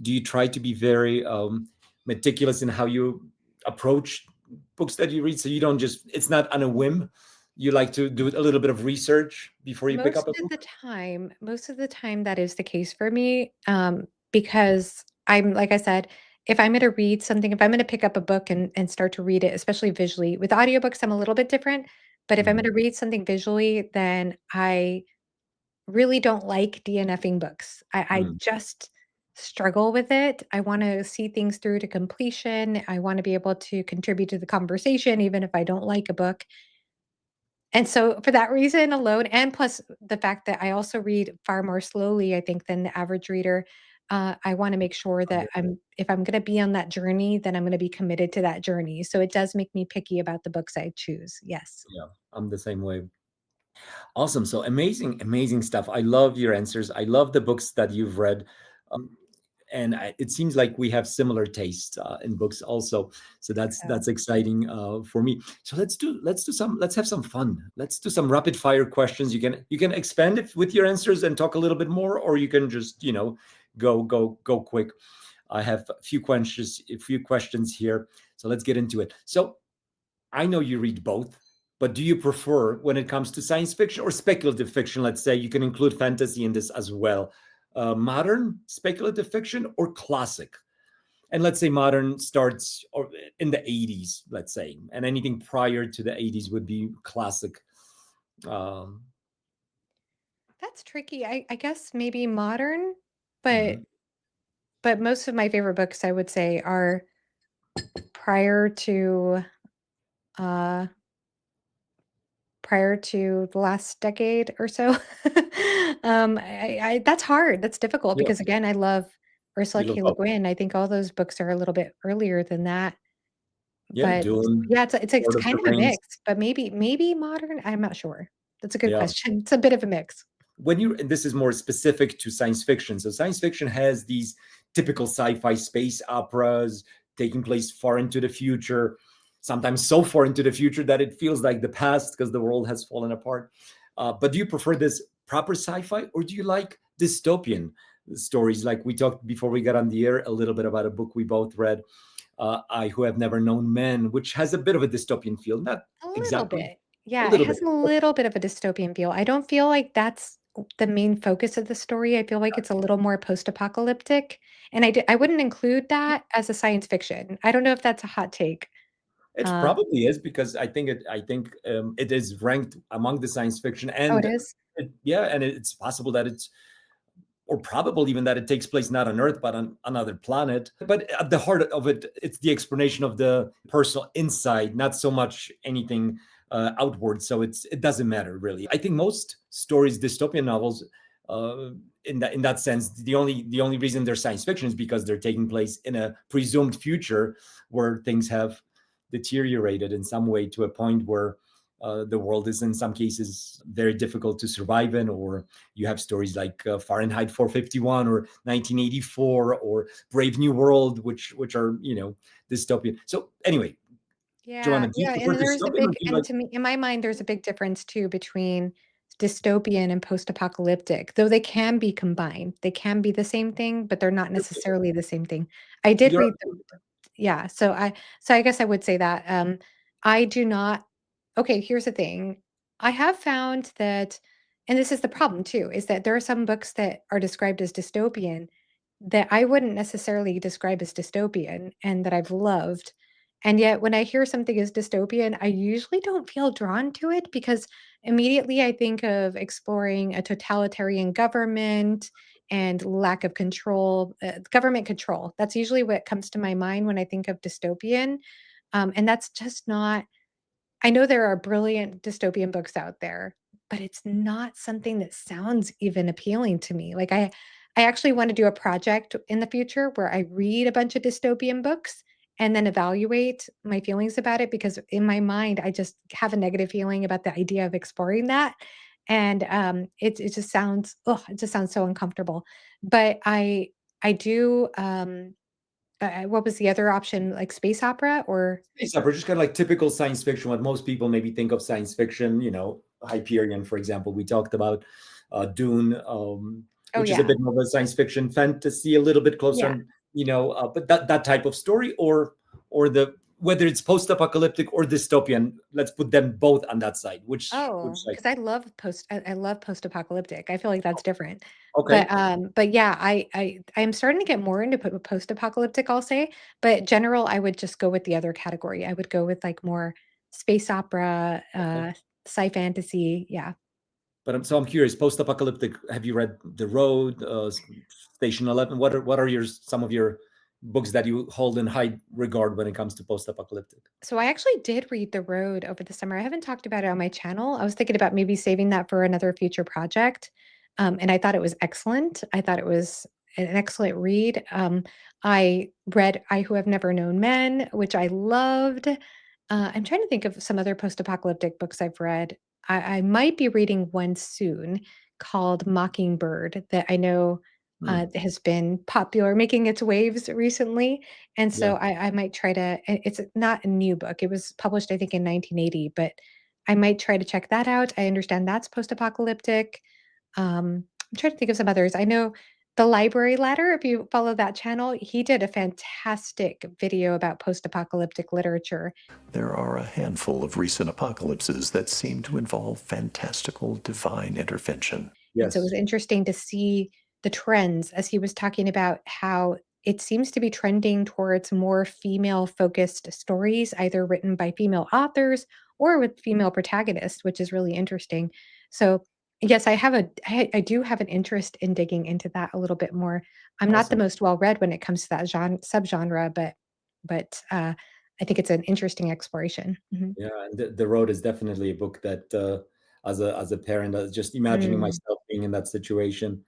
Speaker 1: do you try to be very meticulous in how you approach books that you read? So you don't just it's not on a whim. You like to do a little bit of research before you pick up a book.
Speaker 2: Most of the time that is the case for me, because I'm like I said, if I'm gonna read something, if I'm gonna pick up a book and start to read it, especially visually, with audiobooks, I'm a little bit different, but if I'm
Speaker 1: Mhm.
Speaker 2: gonna read something visually, then I really don't like DNFing books. I
Speaker 1: Mm.
Speaker 2: just struggle with it. I wanna see things through to completion. I wanna be able to contribute to the conversation even if I don't like a book. And so for that reason alone, and plus the fact that I also read far more slowly, I think, than the average reader, I wanna make sure that if I'm gonna be on that journey, then I'm gonna be committed to that journey. So it does make me picky about the books I choose. Yes.
Speaker 1: Yeah, I'm the same way. Awesome. So amazing, amazing stuff. I love your answers. I love the books that you've read. And it seems like we have similar taste in books also. So
Speaker 2: So
Speaker 1: that's exciting for me. So let's have some fun. Let's do some rapid fire questions. You can expand it with your answers and talk a little bit more, or you can just go quick. I have a few questions here. So let's get into it. So I know you read both, but do you prefer when it comes to science fiction or speculative fiction? Let's say you can include fantasy in this as well. Modern speculative fiction or classic? And let's say modern starts in the 80s, let's say, and anything prior to the 80s would be classic. Um,
Speaker 2: that's tricky. I guess maybe modern, but
Speaker 1: mhm.
Speaker 2: most of my favorite books I would say are prior to uh prior to the last decade or so. I that's hard, that's difficult
Speaker 1: Yeah,
Speaker 2: because, again, I love Ursula
Speaker 1: you love
Speaker 2: K. Le
Speaker 1: both.
Speaker 2: Guin. I think all those books are a little bit earlier than that,
Speaker 1: Yeah,
Speaker 2: but
Speaker 1: Dune,
Speaker 2: yeah, it's
Speaker 1: Lord of
Speaker 2: kind
Speaker 1: the
Speaker 2: of a
Speaker 1: Rings.
Speaker 2: mix, but maybe modern? I'm not sure. That's a good
Speaker 1: Yeah.
Speaker 2: question. It's a bit of a mix.
Speaker 1: When you and this is more specific to science fiction. So science fiction has these typical sci-fi space operas, taking place far into the future, sometimes so far into the future that it feels like the past because the world has fallen apart. But do you prefer this proper sci-fi, or do you like dystopian stories? Like we talked before we got on the air a little bit about a book we both read, I Who Have Never Known Men, which has a bit of a dystopian feel, not
Speaker 2: A little
Speaker 1: exactly,
Speaker 2: bit.
Speaker 1: a
Speaker 2: Yeah, it
Speaker 1: little bit.
Speaker 2: has a little bit of a dystopian feel. I don't feel like that's the main focus of the story. I feel like it's a little more post-apocalyptic, and I wouldn't include that as a science fiction. I don't know if that's a hot take.
Speaker 1: It
Speaker 2: Uh,
Speaker 1: probably is because I think it is ranked among the science fiction,
Speaker 2: oh, it
Speaker 1: and
Speaker 2: is?
Speaker 1: yeah, and it's possible that it's, or probable even, that it takes place not on Earth but on another planet. But at the heart of it, it's the explanation of the personal inside, not so much anything outward. So it doesn't matter really. I think most stories, dystopian novels, uh, in that sense, the only reason they're science fiction is because they're taking place in a presumed future where things have deteriorated in some way to a point where the world is in some cases very difficult to survive in, or you have stories like Fahrenheit 451 or 1984 or Brave New World, which are dystopian. So anyway,
Speaker 2: Yeah,
Speaker 1: Joanna, do you
Speaker 2: yeah,
Speaker 1: prefer
Speaker 2: and there's a
Speaker 1: dystopian, or
Speaker 2: big
Speaker 1: do you
Speaker 2: and
Speaker 1: like?
Speaker 2: to me in my mind, there's a big difference too between dystopian and post-apocalyptic, though they can be combined. They can be the same thing, but they're not necessarily the same thing. I did
Speaker 1: You're
Speaker 2: read the yeah, so I guess I would say that, I do not okay, here's the thing. I have found that and this is the problem too, is that there are some books that are described as dystopian that I wouldn't necessarily describe as dystopian and that I've loved. And yet, when I hear something is dystopian, I usually don't feel drawn to it because immediately I think of exploring a totalitarian government and lack of control, government control. That's usually what comes to my mind when I think of dystopian. And that's just not I know there are brilliant dystopian books out there, but it's not something that sounds even appealing to me. Like I actually want to do a project in the future where I read a bunch of dystopian books and then evaluate my feelings about it because in my mind I just have a negative feeling about the idea of exploring that. And it just sounds it just sounds so uncomfortable. But I do what was the other option like space opera or
Speaker 1: Space opera, just kind of like typical science fiction, what most people maybe think of science fiction, Hyperion, for example. We talked about Dune,
Speaker 2: oh
Speaker 1: which is a
Speaker 2: yeah.
Speaker 1: bit more of a science fiction fantasy, a little bit closer
Speaker 2: Yeah.
Speaker 1: on, but that type of story, or the whether it's post-apocalyptic or dystopian, let's put them both on that side. Which
Speaker 2: Oh,
Speaker 1: side?
Speaker 2: because I love post-apocalyptic. I feel like that's different.
Speaker 1: Okay.
Speaker 2: But yeah, I'm starting to get more into post-apocalyptic, I'll say, but general, I would just go with the other category. I would go with like more space opera,
Speaker 1: Okay.
Speaker 2: sci fantasy. Yeah.
Speaker 1: But I'm curious. Post-apocalyptic. Have you read The Road, Station 11? What are some of your books that you hold in high regard when it comes to post-apocalyptic?
Speaker 2: So I actually did read The Road over the summer. I haven't talked about it on my channel. I was thinking about maybe saving that for another future project. And I thought it was excellent. I thought it was an excellent read. I read I Who Have Never Known Men, which I loved. I'm trying to think of some other post-apocalyptic books I've read. I might be reading one soon called Mockingbird that I know
Speaker 1: Hmm.
Speaker 2: has been popular, making its waves recently. And
Speaker 1: Yeah.
Speaker 2: so I might try to it's not a new book. It was published, I think, in 1980, but I might try to check that out. I understand that's post-apocalyptic. I'm trying to think of some others. I know The Library Ladder, if you follow that channel, he did a fantastic video about post-apocalyptic literature.
Speaker 3: There are a handful of recent apocalypses that seem to involve fantastical divine intervention.
Speaker 2: And so it was
Speaker 1: Yes.
Speaker 2: interesting to see the trends as he was talking about how it seems to be trending towards more female focused stories, either written by female authors or with female protagonists, which is really interesting. So, yes, I do have an interest in digging into that a little bit more. I'm not the
Speaker 1: Awesome.
Speaker 2: most well read when it comes to that subgenre, but I think it's an interesting exploration. Mhm.
Speaker 1: Yeah, and the Road is definitely a book that, as a parent, just imagining
Speaker 2: Mm.
Speaker 1: myself being in that situation,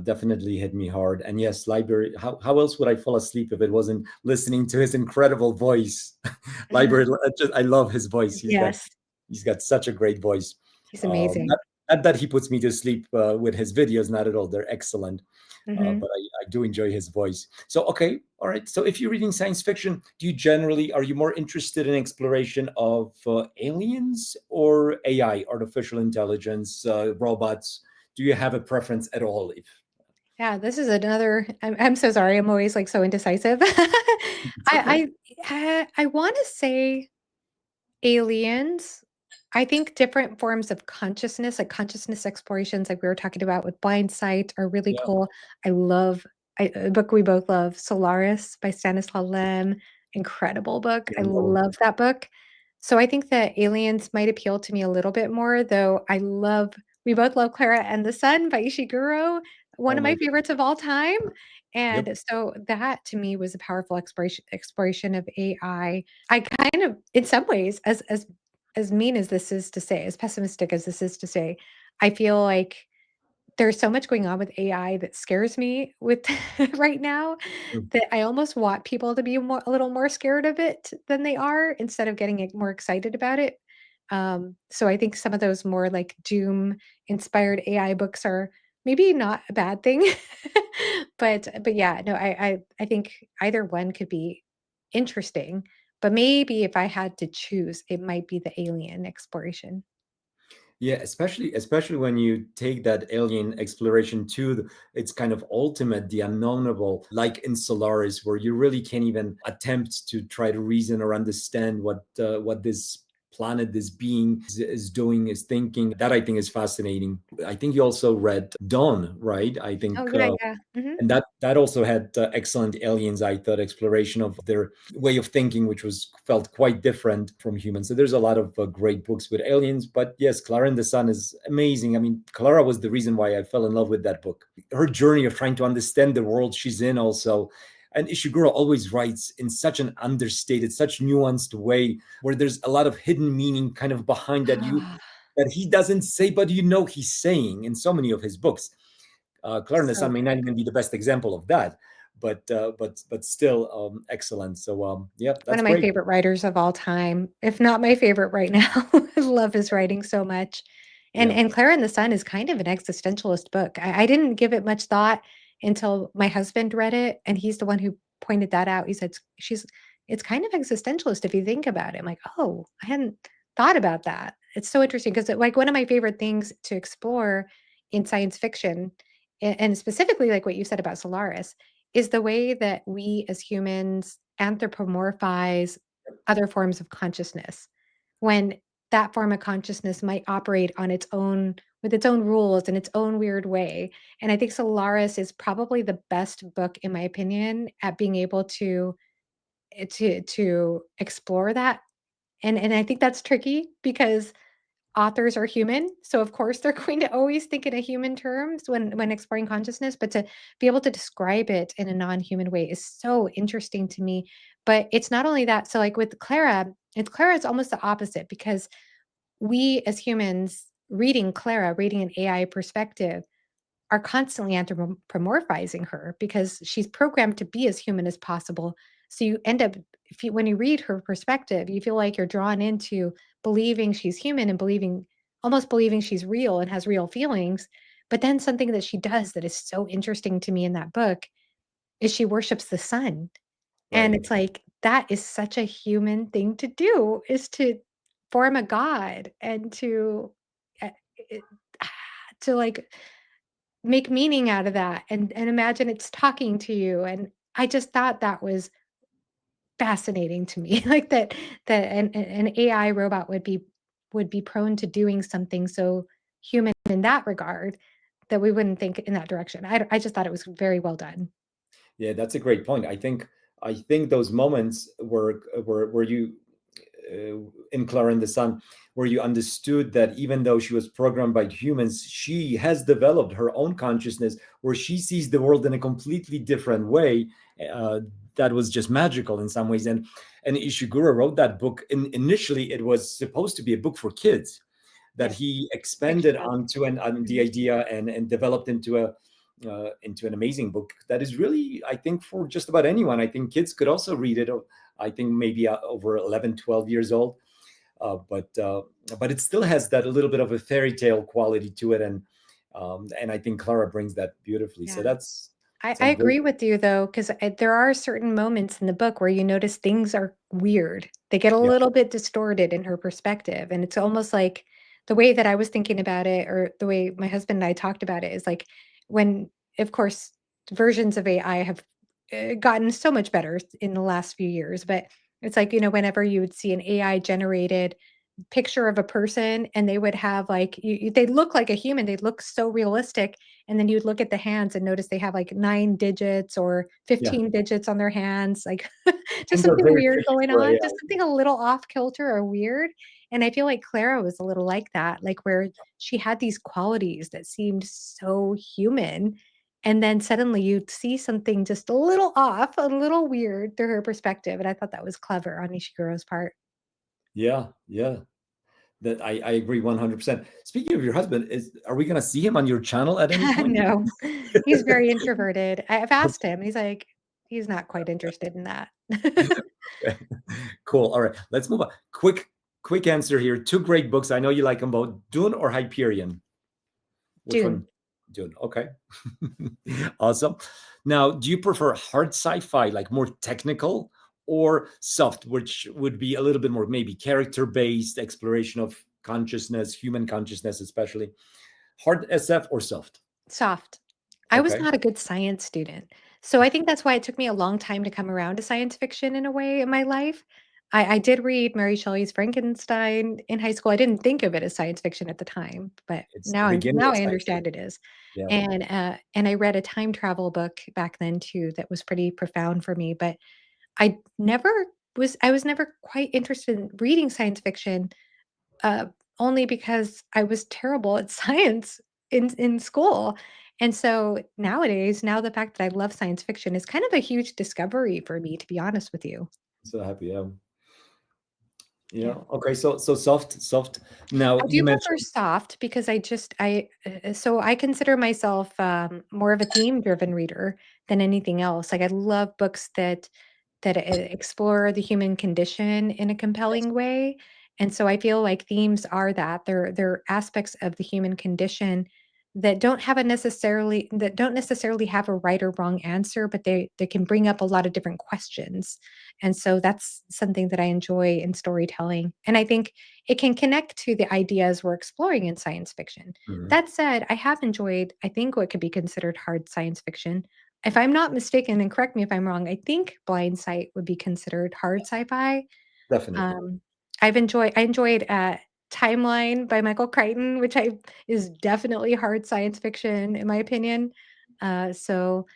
Speaker 1: definitely hit me hard. And yes, library. How else would I fall asleep if it wasn't listening to his incredible voice? Library. I love his voice. He's got
Speaker 2: Yes,
Speaker 1: he's got such a great voice.
Speaker 2: he's
Speaker 1: Not
Speaker 2: amazing.
Speaker 1: Not that he puts me to sleep with his videos, not at all. They're excellent.
Speaker 2: Hmm.
Speaker 1: But I do enjoy his voice. So, okay, all right. So, if you're reading science fiction, are you more interested in exploration of aliens or AI, artificial intelligence, robots? Do you have a preference at all? If
Speaker 2: Yeah, this is another. I'm so sorry. I'm always like so indecisive.
Speaker 1: it's okay.
Speaker 2: I want to say aliens. I think different forms of consciousness, like consciousness explorations, like we were talking about with Blindsight, are really
Speaker 1: Yeah,
Speaker 2: cool. I love a book we both love, Solaris by Stanislaw Lem. Incredible book.
Speaker 1: yeah,
Speaker 2: I
Speaker 1: no,
Speaker 2: love that book. So I think that aliens might appeal to me a little bit more, though we both love Clara and the Sun by Ishiguro, one
Speaker 1: oh
Speaker 2: of
Speaker 1: my
Speaker 2: my
Speaker 1: God.
Speaker 2: favorites of all time.
Speaker 1: Yep.
Speaker 2: And so that to me was a powerful exploration of AI. I kind of, in some ways, as mean as this is to say, as pessimistic as this is to say, I feel like there's so much going on with AI that scares me with right now
Speaker 1: Mm.
Speaker 2: that I almost want people to be a little more scared of it than they are instead of getting more excited about it. So I think some of those more like doom inspired AI books are maybe not a bad thing. But yeah, no, I think either one could be interesting. But maybe if I had to choose, it might be the alien exploration.
Speaker 1: Yeah, especially when you take that alien exploration to its kind of ultimate, the unknowable, like in Solaris, where you really can't even attempt to try to reason or understand what this planet, this being is doing, is thinking. That I think is fascinating. I think you also read Dawn, right? I
Speaker 2: Oh,
Speaker 1: think.
Speaker 2: good idea. Hmm.
Speaker 1: And that also had excellent aliens, I thought, exploration of their way of thinking, which was felt quite different from humans. So there's a lot of great books with aliens. But yes, Clara and the Sun is amazing. I mean, Clara was the reason why I fell in love with that book. Her journey of trying to understand the world she's in, also. And Ishiguro always writes in such an understated, such nuanced way, where there's a lot of hidden meaning kind of behind that he doesn't say, but he's saying in so many of his books. Clara and the
Speaker 2: So
Speaker 1: Sun may not even be the best example of that, but still excellent. So yeah,
Speaker 2: one
Speaker 1: that's
Speaker 2: of my
Speaker 1: great.
Speaker 2: favorite writers of all time, if not my favorite right now. I love his writing so much. And
Speaker 1: Yeah,
Speaker 2: and Clara and the Sun is kind of an existentialist book. I didn't give it much thought until my husband read it, and he's the one who pointed that out. He said it's kind of existentialist if you think about it. I'm like, oh, I hadn't thought about that. It's so interesting because like one of my favorite things to explore in science fiction, and specifically like what you said about Solaris, is the way that we as humans anthropomorphize other forms of consciousness when that form of consciousness might operate on its own with its own rules in its own weird way. And I think Solaris is probably the best book, in my opinion, at being able to explore that. And I think that's tricky because authors are human, so of course they're going to always think in a human terms when exploring consciousness, but to be able to describe it in a non-human way is so interesting to me. But it's not only that, so like with Clara, it's almost the opposite because we as humans reading an AI perspective are constantly anthropomorphizing her because she's programmed to be as human as possible. So you end up, when you read her perspective, you feel like you're drawn into believing she's human and almost believing she's real and has real feelings. But then something that she does that is so interesting to me in that book is she worships the sun. And
Speaker 1: right.
Speaker 2: it's like, that is such a human thing to do, is to form a god and uh, it- to like make meaning out of that and imagine it's talking to you, and I just thought that was fascinating to me, like that an AI robot would be prone to doing something so human in that regard that we wouldn't think in that direction. I just thought it was very well done.
Speaker 1: Yeah, that's a great point. I think those moments where you in Clara and the Sun, where you understood that even though she was programmed by humans, she has developed her own consciousness where she sees the world in a completely different way. Uh, that was just magical in some ways. And Ishiguro wrote that book. Initially, it was supposed to be a book for kids that
Speaker 2: Yeah,
Speaker 1: he
Speaker 2: fiction
Speaker 1: expanded
Speaker 2: book.
Speaker 1: onto on the
Speaker 2: Mhm.
Speaker 1: idea and developed into an amazing book that is really, I think, for just about anyone. I think kids could also read it. I think maybe over 11, 12 years old. But it still has that a little bit of a fairy tale quality to it, and I think Clara brings that beautifully. So
Speaker 2: Yeah.
Speaker 1: that's
Speaker 2: I
Speaker 1: some great.
Speaker 2: agree with you though, because there are certain moments in the book where you notice things are weird. They get a
Speaker 1: Yeah.
Speaker 2: little bit distorted in her perspective. And it's almost like the way that I was thinking about it, or the way my husband and I talked about it, is like when, of course, versions of AI have gotten so much better in the last few years. But it's like, whenever you would see an AI generated picture of a person and they would have like they'd look like a human, they'd look so realistic, and then you'd look at the hands and notice they have like 9 digits or
Speaker 1: Yeah,
Speaker 2: 15 digits on their hands, like just
Speaker 1: things are
Speaker 2: something
Speaker 1: very
Speaker 2: weird
Speaker 1: tricky
Speaker 2: going
Speaker 1: for
Speaker 2: on,
Speaker 1: AI.
Speaker 2: just something a little off kilter or weird. And I feel like Clara was a little like that, like where she had these qualities that seemed so human, and then suddenly you'd see something just a little off, a little weird through her perspective, and I thought that was clever on Ishiguro's part.
Speaker 1: Yeah, yeah. That I agree 100%. Speaking of your husband, are we gonna see him on your channel at any point?
Speaker 2: No, he's very introverted. I've asked him, he's like, he's not quite interested in that.
Speaker 1: Okay. Cool. All right, let's move on. Quick answer here. Two great books. I know you like them both. Dune or Hyperion? Which
Speaker 2: Dune.
Speaker 1: one? Dune. Okay. Awesome. Now, do you prefer hard sci-fi, like more technical, or soft, which would be a little bit more maybe character-based exploration of consciousness, human consciousness, especially? Hard SF or soft?
Speaker 2: Soft. I was
Speaker 1: Okay.
Speaker 2: not a good science student. So I think that's why it took me a long time to come around to science fiction in a way in my life. I did read Mary Shelley's Frankenstein in high school. I didn't think of it as science fiction at the time, but
Speaker 1: It's the
Speaker 2: now I'm
Speaker 1: beginning
Speaker 2: now
Speaker 1: of
Speaker 2: I
Speaker 1: science
Speaker 2: understand
Speaker 1: fiction.
Speaker 2: it is.
Speaker 1: Yeah.
Speaker 2: And I read a time travel book back then too that was pretty profound for me. But I never I was never quite interested in reading science fiction, uh, only because I was terrible at science in school. And so nowadays, now the fact that I love science fiction is kind of a huge discovery for me, to be honest with you.
Speaker 1: So happy. Yeah. Yeah.
Speaker 2: Yeah.
Speaker 1: Okay. So soft. Now
Speaker 2: I
Speaker 1: you
Speaker 2: do prefer
Speaker 1: mentioned.
Speaker 2: soft because so I consider myself more of a theme driven reader than anything else. Like I love books that explore the human condition in a compelling way. And so I feel like themes are that they're aspects of the human condition that don't necessarily have a right or wrong answer, but they can bring up a lot of different questions. And so that's something that I enjoy in storytelling. And I think it can connect to the ideas we're exploring in science fiction.
Speaker 1: Mhm.
Speaker 2: That said, I have enjoyed, I think, what could be considered hard science fiction. If I'm not mistaken, and correct me if I'm wrong, I think Blindsight would be considered hard sci-fi.
Speaker 1: Definitely.
Speaker 2: Um, I enjoyed Timeline by Michael Crichton, which I is definitely hard science fiction in my opinion. So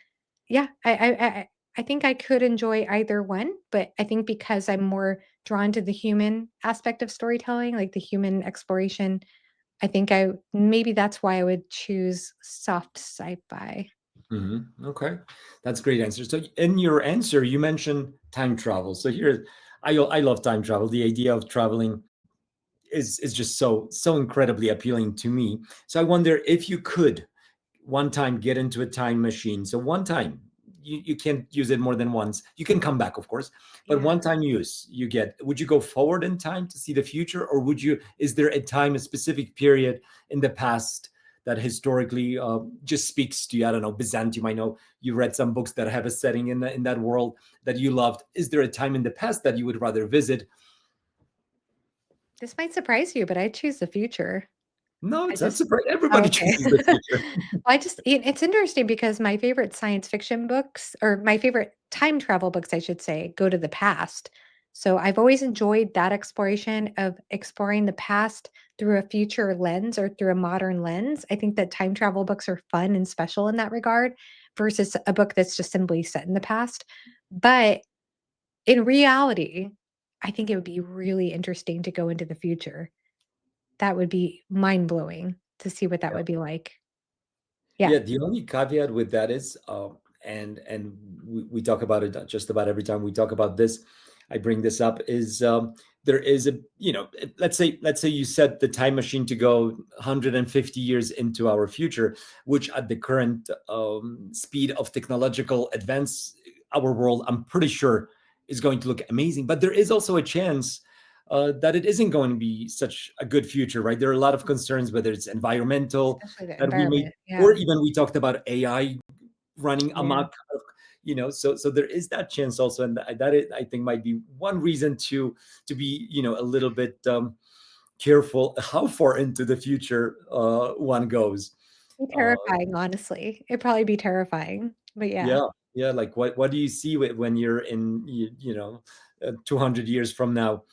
Speaker 2: yeah, I think I could enjoy either one, but I think because I'm more drawn to the human aspect of storytelling, like the human exploration, I think I maybe that's why I would choose soft sci-fi.
Speaker 1: Okay, that's a great answer. So in your answer, you mentioned time travel. So here, I love time travel. The idea of traveling is just so incredibly appealing to me. So I wonder if you could one time get into a time machine. So one time you can't use it more than once. You can come back, of course, but
Speaker 2: Yeah.
Speaker 1: one time use you get. Would you go forward in time to see the future, or would you? Is there a time, a specific period in the past that historically just speaks to you? I don't know, Byzantium. I know you read some books that have a setting in that world that you loved. Is there a time in the past that you would rather visit?
Speaker 2: This might surprise you, but I choose the future.
Speaker 1: No,
Speaker 2: I
Speaker 1: it's not
Speaker 2: just
Speaker 1: surprising.
Speaker 2: Oh,
Speaker 1: Everybody
Speaker 2: okay.
Speaker 1: chooses the future.
Speaker 2: I just it's interesting because my favorite science fiction books, or my favorite time travel books, I should say, go to the past. So I've always enjoyed that exploration of exploring the past through a future lens or through a modern lens. I think that time travel books are fun and special in that regard versus a book that's just simply set in the past. But in reality, I think it would be really interesting to go into the future. That would be mind-blowing to see what that would be like. Yeah.
Speaker 1: Yeah, the only caveat with that is, and we talk about it just about every time we talk about this. I bring this up is there is a let's say you set the time machine to go 150 years into our future, which at the current speed of technological advance, our world I'm pretty sure is going to look amazing. But there is also a chance. that it isn't going to be such a good future, right? There are a lot of concerns, whether it's environmental
Speaker 2: Especially the
Speaker 1: that we may,
Speaker 2: environment.
Speaker 1: or
Speaker 2: Yeah.
Speaker 1: even we talked about AI running
Speaker 2: Yeah.
Speaker 1: amok, so there is that chance also, and I think might be one reason to be, a little bit careful how far into the future one goes.
Speaker 2: Be
Speaker 1: Uh,
Speaker 2: terrifying, honestly. It'd probably be terrifying, but yeah.
Speaker 1: yeah, yeah. Like what do you see when you're in 200 years from now?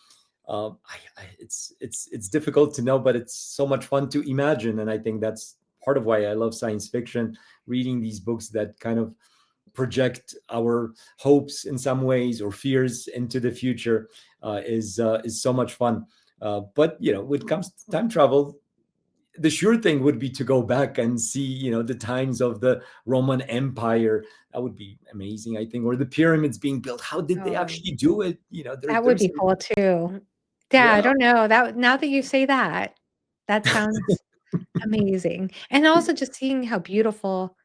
Speaker 1: It's difficult to know, but it's so much fun to imagine, and I think that's part of why I love science fiction, reading these books that kind of project our hopes in some ways or fears into the future is so much fun. But when it comes to time travel, the sure thing would be to go back and see, the times of the Roman Empire. That would be amazing, I think. Or the pyramids being built. How did they
Speaker 2: Oh,
Speaker 1: actually do it?
Speaker 2: that would
Speaker 1: There's
Speaker 2: be cool too. Yeah, I
Speaker 1: yeah,
Speaker 2: don't know. That now that you say that, that sounds amazing. And also just seeing how beautiful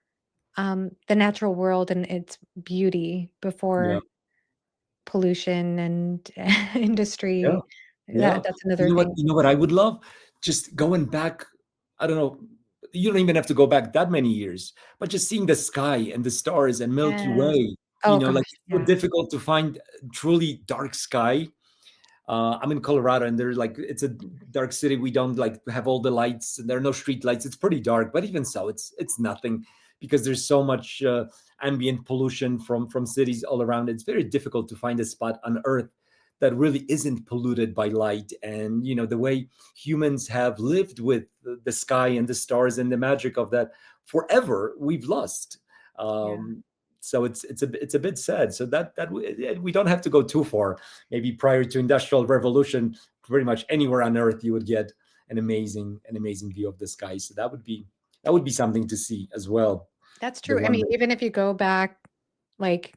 Speaker 2: the natural world and its beauty
Speaker 1: yeah,
Speaker 2: before pollution and
Speaker 1: yeah,
Speaker 2: industry.
Speaker 1: yeah.
Speaker 2: That's another thing.
Speaker 1: You know what I would love? Just going back, I don't know, you don't even have to go back that many years, but just seeing the sky and the stars and Milky
Speaker 2: Yes.
Speaker 1: Way,
Speaker 2: Oh
Speaker 1: like
Speaker 2: gosh,
Speaker 1: it's so
Speaker 2: yeah.
Speaker 1: difficult to find truly dark sky. I'm in Colorado, and there's like it's a dark city. We don't like have all the lights, and there are no street lights. It's pretty dark, but even so, it's nothing because there's so much ambient pollution from cities all around. It's very difficult to find a spot on Earth that really isn't polluted by light. And the way humans have lived with the sky and the stars and the magic of that forever, we've lost.
Speaker 2: Yeah.
Speaker 1: So it's a bit sad. So that we don't have to go too far. Maybe prior to industrial revolution, pretty much anywhere on Earth you would get an amazing view of the sky. So that would be something to see as well.
Speaker 2: That's
Speaker 1: The
Speaker 2: true. I
Speaker 1: one
Speaker 2: mean,
Speaker 1: that,
Speaker 2: even if you go back like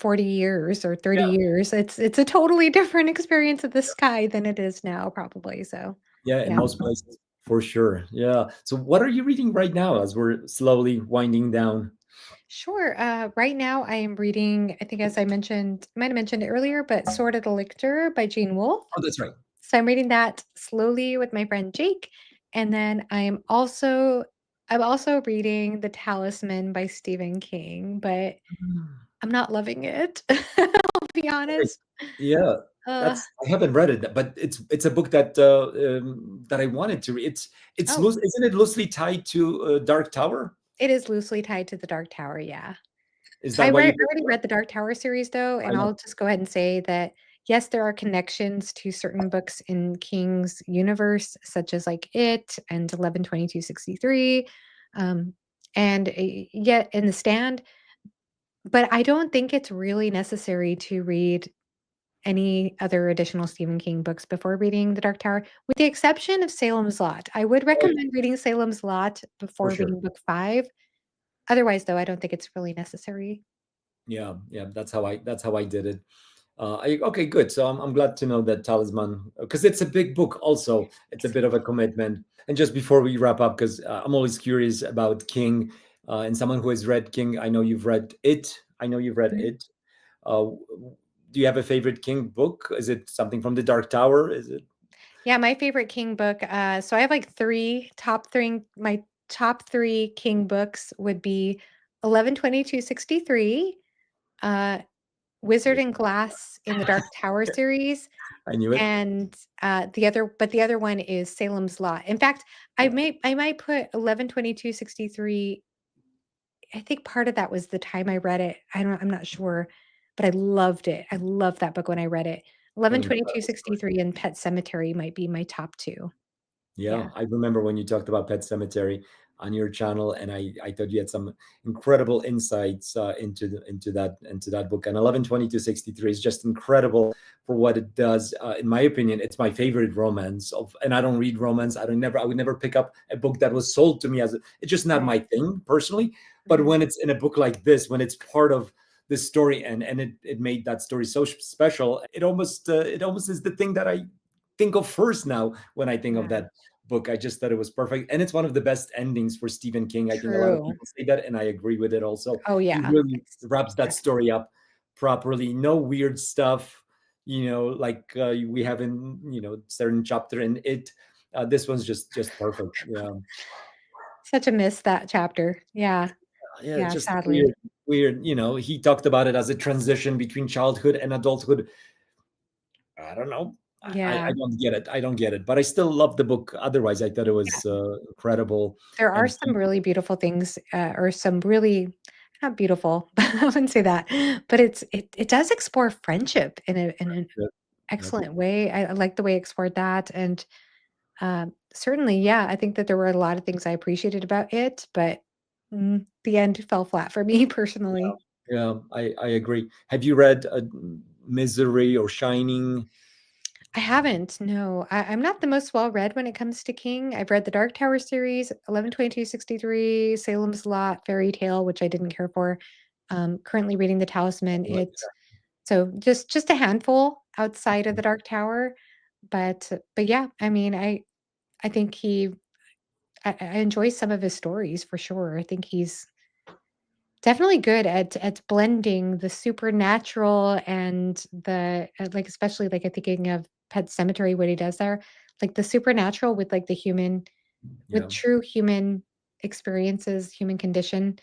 Speaker 2: 40 years or 30
Speaker 1: yeah,
Speaker 2: years, it's a totally different experience of the sky than it is now, probably. So,
Speaker 1: yeah, in
Speaker 2: yeah.
Speaker 1: most places for sure. Yeah. So what are you reading right now as we're slowly winding down?
Speaker 2: Sure. Right now, I am reading, I think, as I mentioned, might have mentioned it earlier, but Sword of the Lictor by Gene Wolfe.
Speaker 1: Oh, that's right.
Speaker 2: So I'm reading that slowly with my friend Jake. And then I'm also reading The Talisman by Stephen King, but
Speaker 1: Mm.
Speaker 2: I'm not loving it. I'll be
Speaker 1: Okay.
Speaker 2: honest.
Speaker 1: Yeah,
Speaker 2: Uh,
Speaker 1: that's I haven't read it, but it's a book that I wanted to read. It's
Speaker 2: oh,
Speaker 1: loose, isn't it loosely tied to Dark Tower?
Speaker 2: it is loosely tied to The Dark Tower, yeah.
Speaker 1: Is
Speaker 2: I
Speaker 1: that why
Speaker 2: read
Speaker 1: you
Speaker 2: I
Speaker 1: did
Speaker 2: already
Speaker 1: it?
Speaker 2: read the Dark Tower series though,
Speaker 1: I
Speaker 2: and
Speaker 1: know.
Speaker 2: I'll just go ahead and say that yes, there are connections to certain books in King's universe, such as like It and 11/22/63, um, and yet in The Stand, but I don't think it's really necessary to read any other additional Stephen King books before reading The Dark Tower, with the exception of Salem's Lot. I would
Speaker 1: Oh, yeah,
Speaker 2: recommend reading Salem's Lot
Speaker 1: for
Speaker 2: before
Speaker 1: sure.
Speaker 2: reading book 5. Otherwise, though, I don't think it's really necessary.
Speaker 1: Yeah, yeah, that's how I did it. Okay, good. So I'm glad to know that Talisman, because it's a big book. Also, it's a bit of a commitment. And just before we wrap up, because I'm always curious about King, and someone who has read King, I know you've read it. I know you've read
Speaker 2: Mhm.
Speaker 1: it. Do you have a favorite King book? Is it something from the Dark Tower? Is it?
Speaker 2: Yeah, my favorite King book, so I have, like, 3 top 3 my top 3 King books would be 11/22/63, uh, Wizard and Glass in the Dark Tower series,
Speaker 1: I knew it.
Speaker 2: and, the other one is Salem's Lot. In fact, I might put 11/22/63. I think part of that was the time I read it. I'm not sure, but I loved it. I loved that book when I read it.
Speaker 1: What an incredible story.
Speaker 2: 11/22/63 and Pet Cemetery might be my top 2.
Speaker 1: Yeah,
Speaker 2: Yeah.
Speaker 1: I remember when you talked about Pet Cemetery on your channel, and I thought you had some incredible insights into that book. And 11/22/63 is just incredible for what it does. In my opinion, it's my favorite romance of. And I don't read romance. I would never pick up a book that was sold to me as it's just not
Speaker 2: Right.
Speaker 1: my thing personally. But
Speaker 2: Mhm.
Speaker 1: when it's in a book like this, when it's part of the story, and it made that story so special, it almost is the thing that I think of first now when I think of
Speaker 2: Yeah.
Speaker 1: that book. I just thought it was perfect. And it's one of the best endings for Stephen King. I think a lot of
Speaker 2: True.
Speaker 1: people say that, and I agree with it also.
Speaker 2: Oh,
Speaker 1: He
Speaker 2: yeah.
Speaker 1: really
Speaker 2: It's
Speaker 1: wraps that
Speaker 2: excellent.
Speaker 1: story up properly. No weird stuff, like we have in certain chapter in it. This one's just perfect. Yeah.
Speaker 2: Such a miss that chapter. Yeah.
Speaker 1: Yeah,
Speaker 2: Yeah,
Speaker 1: just
Speaker 2: sadly.
Speaker 1: weird. He talked about it as a transition between childhood and adulthood. I don't know. I
Speaker 2: Yeah.
Speaker 1: don't get it. I don't get it. But I still love the book. Otherwise, I thought it
Speaker 2: Yeah.
Speaker 1: was incredible.
Speaker 2: There are
Speaker 1: And
Speaker 2: some really beautiful things, or some really not beautiful, I wouldn't say that, but it does explore friendship in an
Speaker 1: yep, yep.
Speaker 2: excellent way. I like the way it explored that, and, certainly, yeah, I think that there were a lot of things I appreciated about it, but, the end fell flat for me personally.
Speaker 1: Yeah, I agree. Have you read Misery or Shining?
Speaker 2: I haven't, no. I'm not the most well-read when it comes to King. I've read the Dark Tower series, 11/22/63, Salem's Lot, Fairy Tale, which I didn't care for. Currently reading The Talisman. So just a handful outside of the Dark Tower, but yeah, I mean, I think I enjoy some of his stories for sure. I think he's definitely good at blending the supernatural and like, especially, like, I'm thinking of Pet Cemetery, what he does there, like, the supernatural with, like, the human with
Speaker 1: Yeah.
Speaker 2: true human experiences, human condition,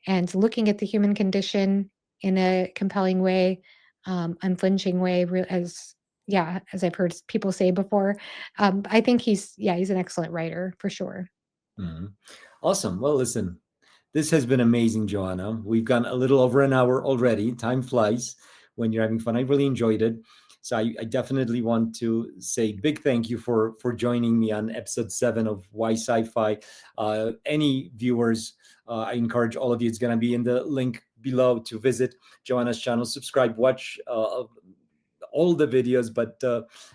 Speaker 2: and looking at the human condition in a compelling way, unflinching way, real as yeah, as I've heard people say before. I think he's an excellent writer for sure.
Speaker 1: Mhm. Awesome. Well, listen, this has been amazing, Joanna. We've gone a little over an hour already. Time flies when you're having fun. I really enjoyed it. So I definitely want to say big thank you for joining me on episode 7 of Why Sci-Fi. Any viewers, I encourage all of you. It's going to be in the link below to visit Joanna's channel, subscribe, watch all the videos, but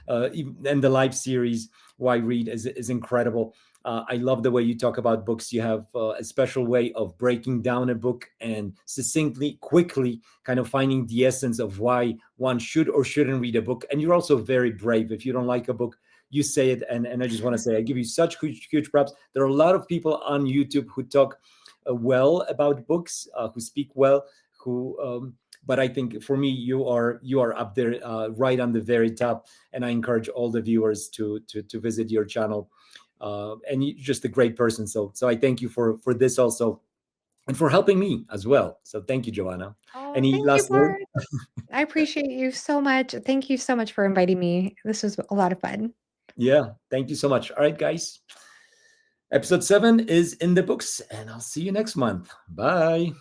Speaker 1: and the live series Why Read is incredible. I love the way you talk about books. You have a special way of breaking down a book and succinctly, quickly, kind of finding the essence of why one should or shouldn't read a book. And you're also very brave. If you don't like a book, you say it. And I just want to say, I give you such huge props. There are a lot of people on YouTube who talk well about books, who speak well, who but I think for me, you are up there, right on the very top, and I encourage all the viewers to visit your channel. And you're just a great person. So I thank you for this also, and for helping me as well. So thank you, Joanna.
Speaker 2: Oh,
Speaker 1: Any
Speaker 2: thank you,
Speaker 1: last word?
Speaker 2: Bart. I appreciate you so much. Thank you so much for inviting me. This was a lot of fun.
Speaker 1: Yeah, thank you so much. All right, guys. Episode 7 is in the books, and I'll see you next month. Bye.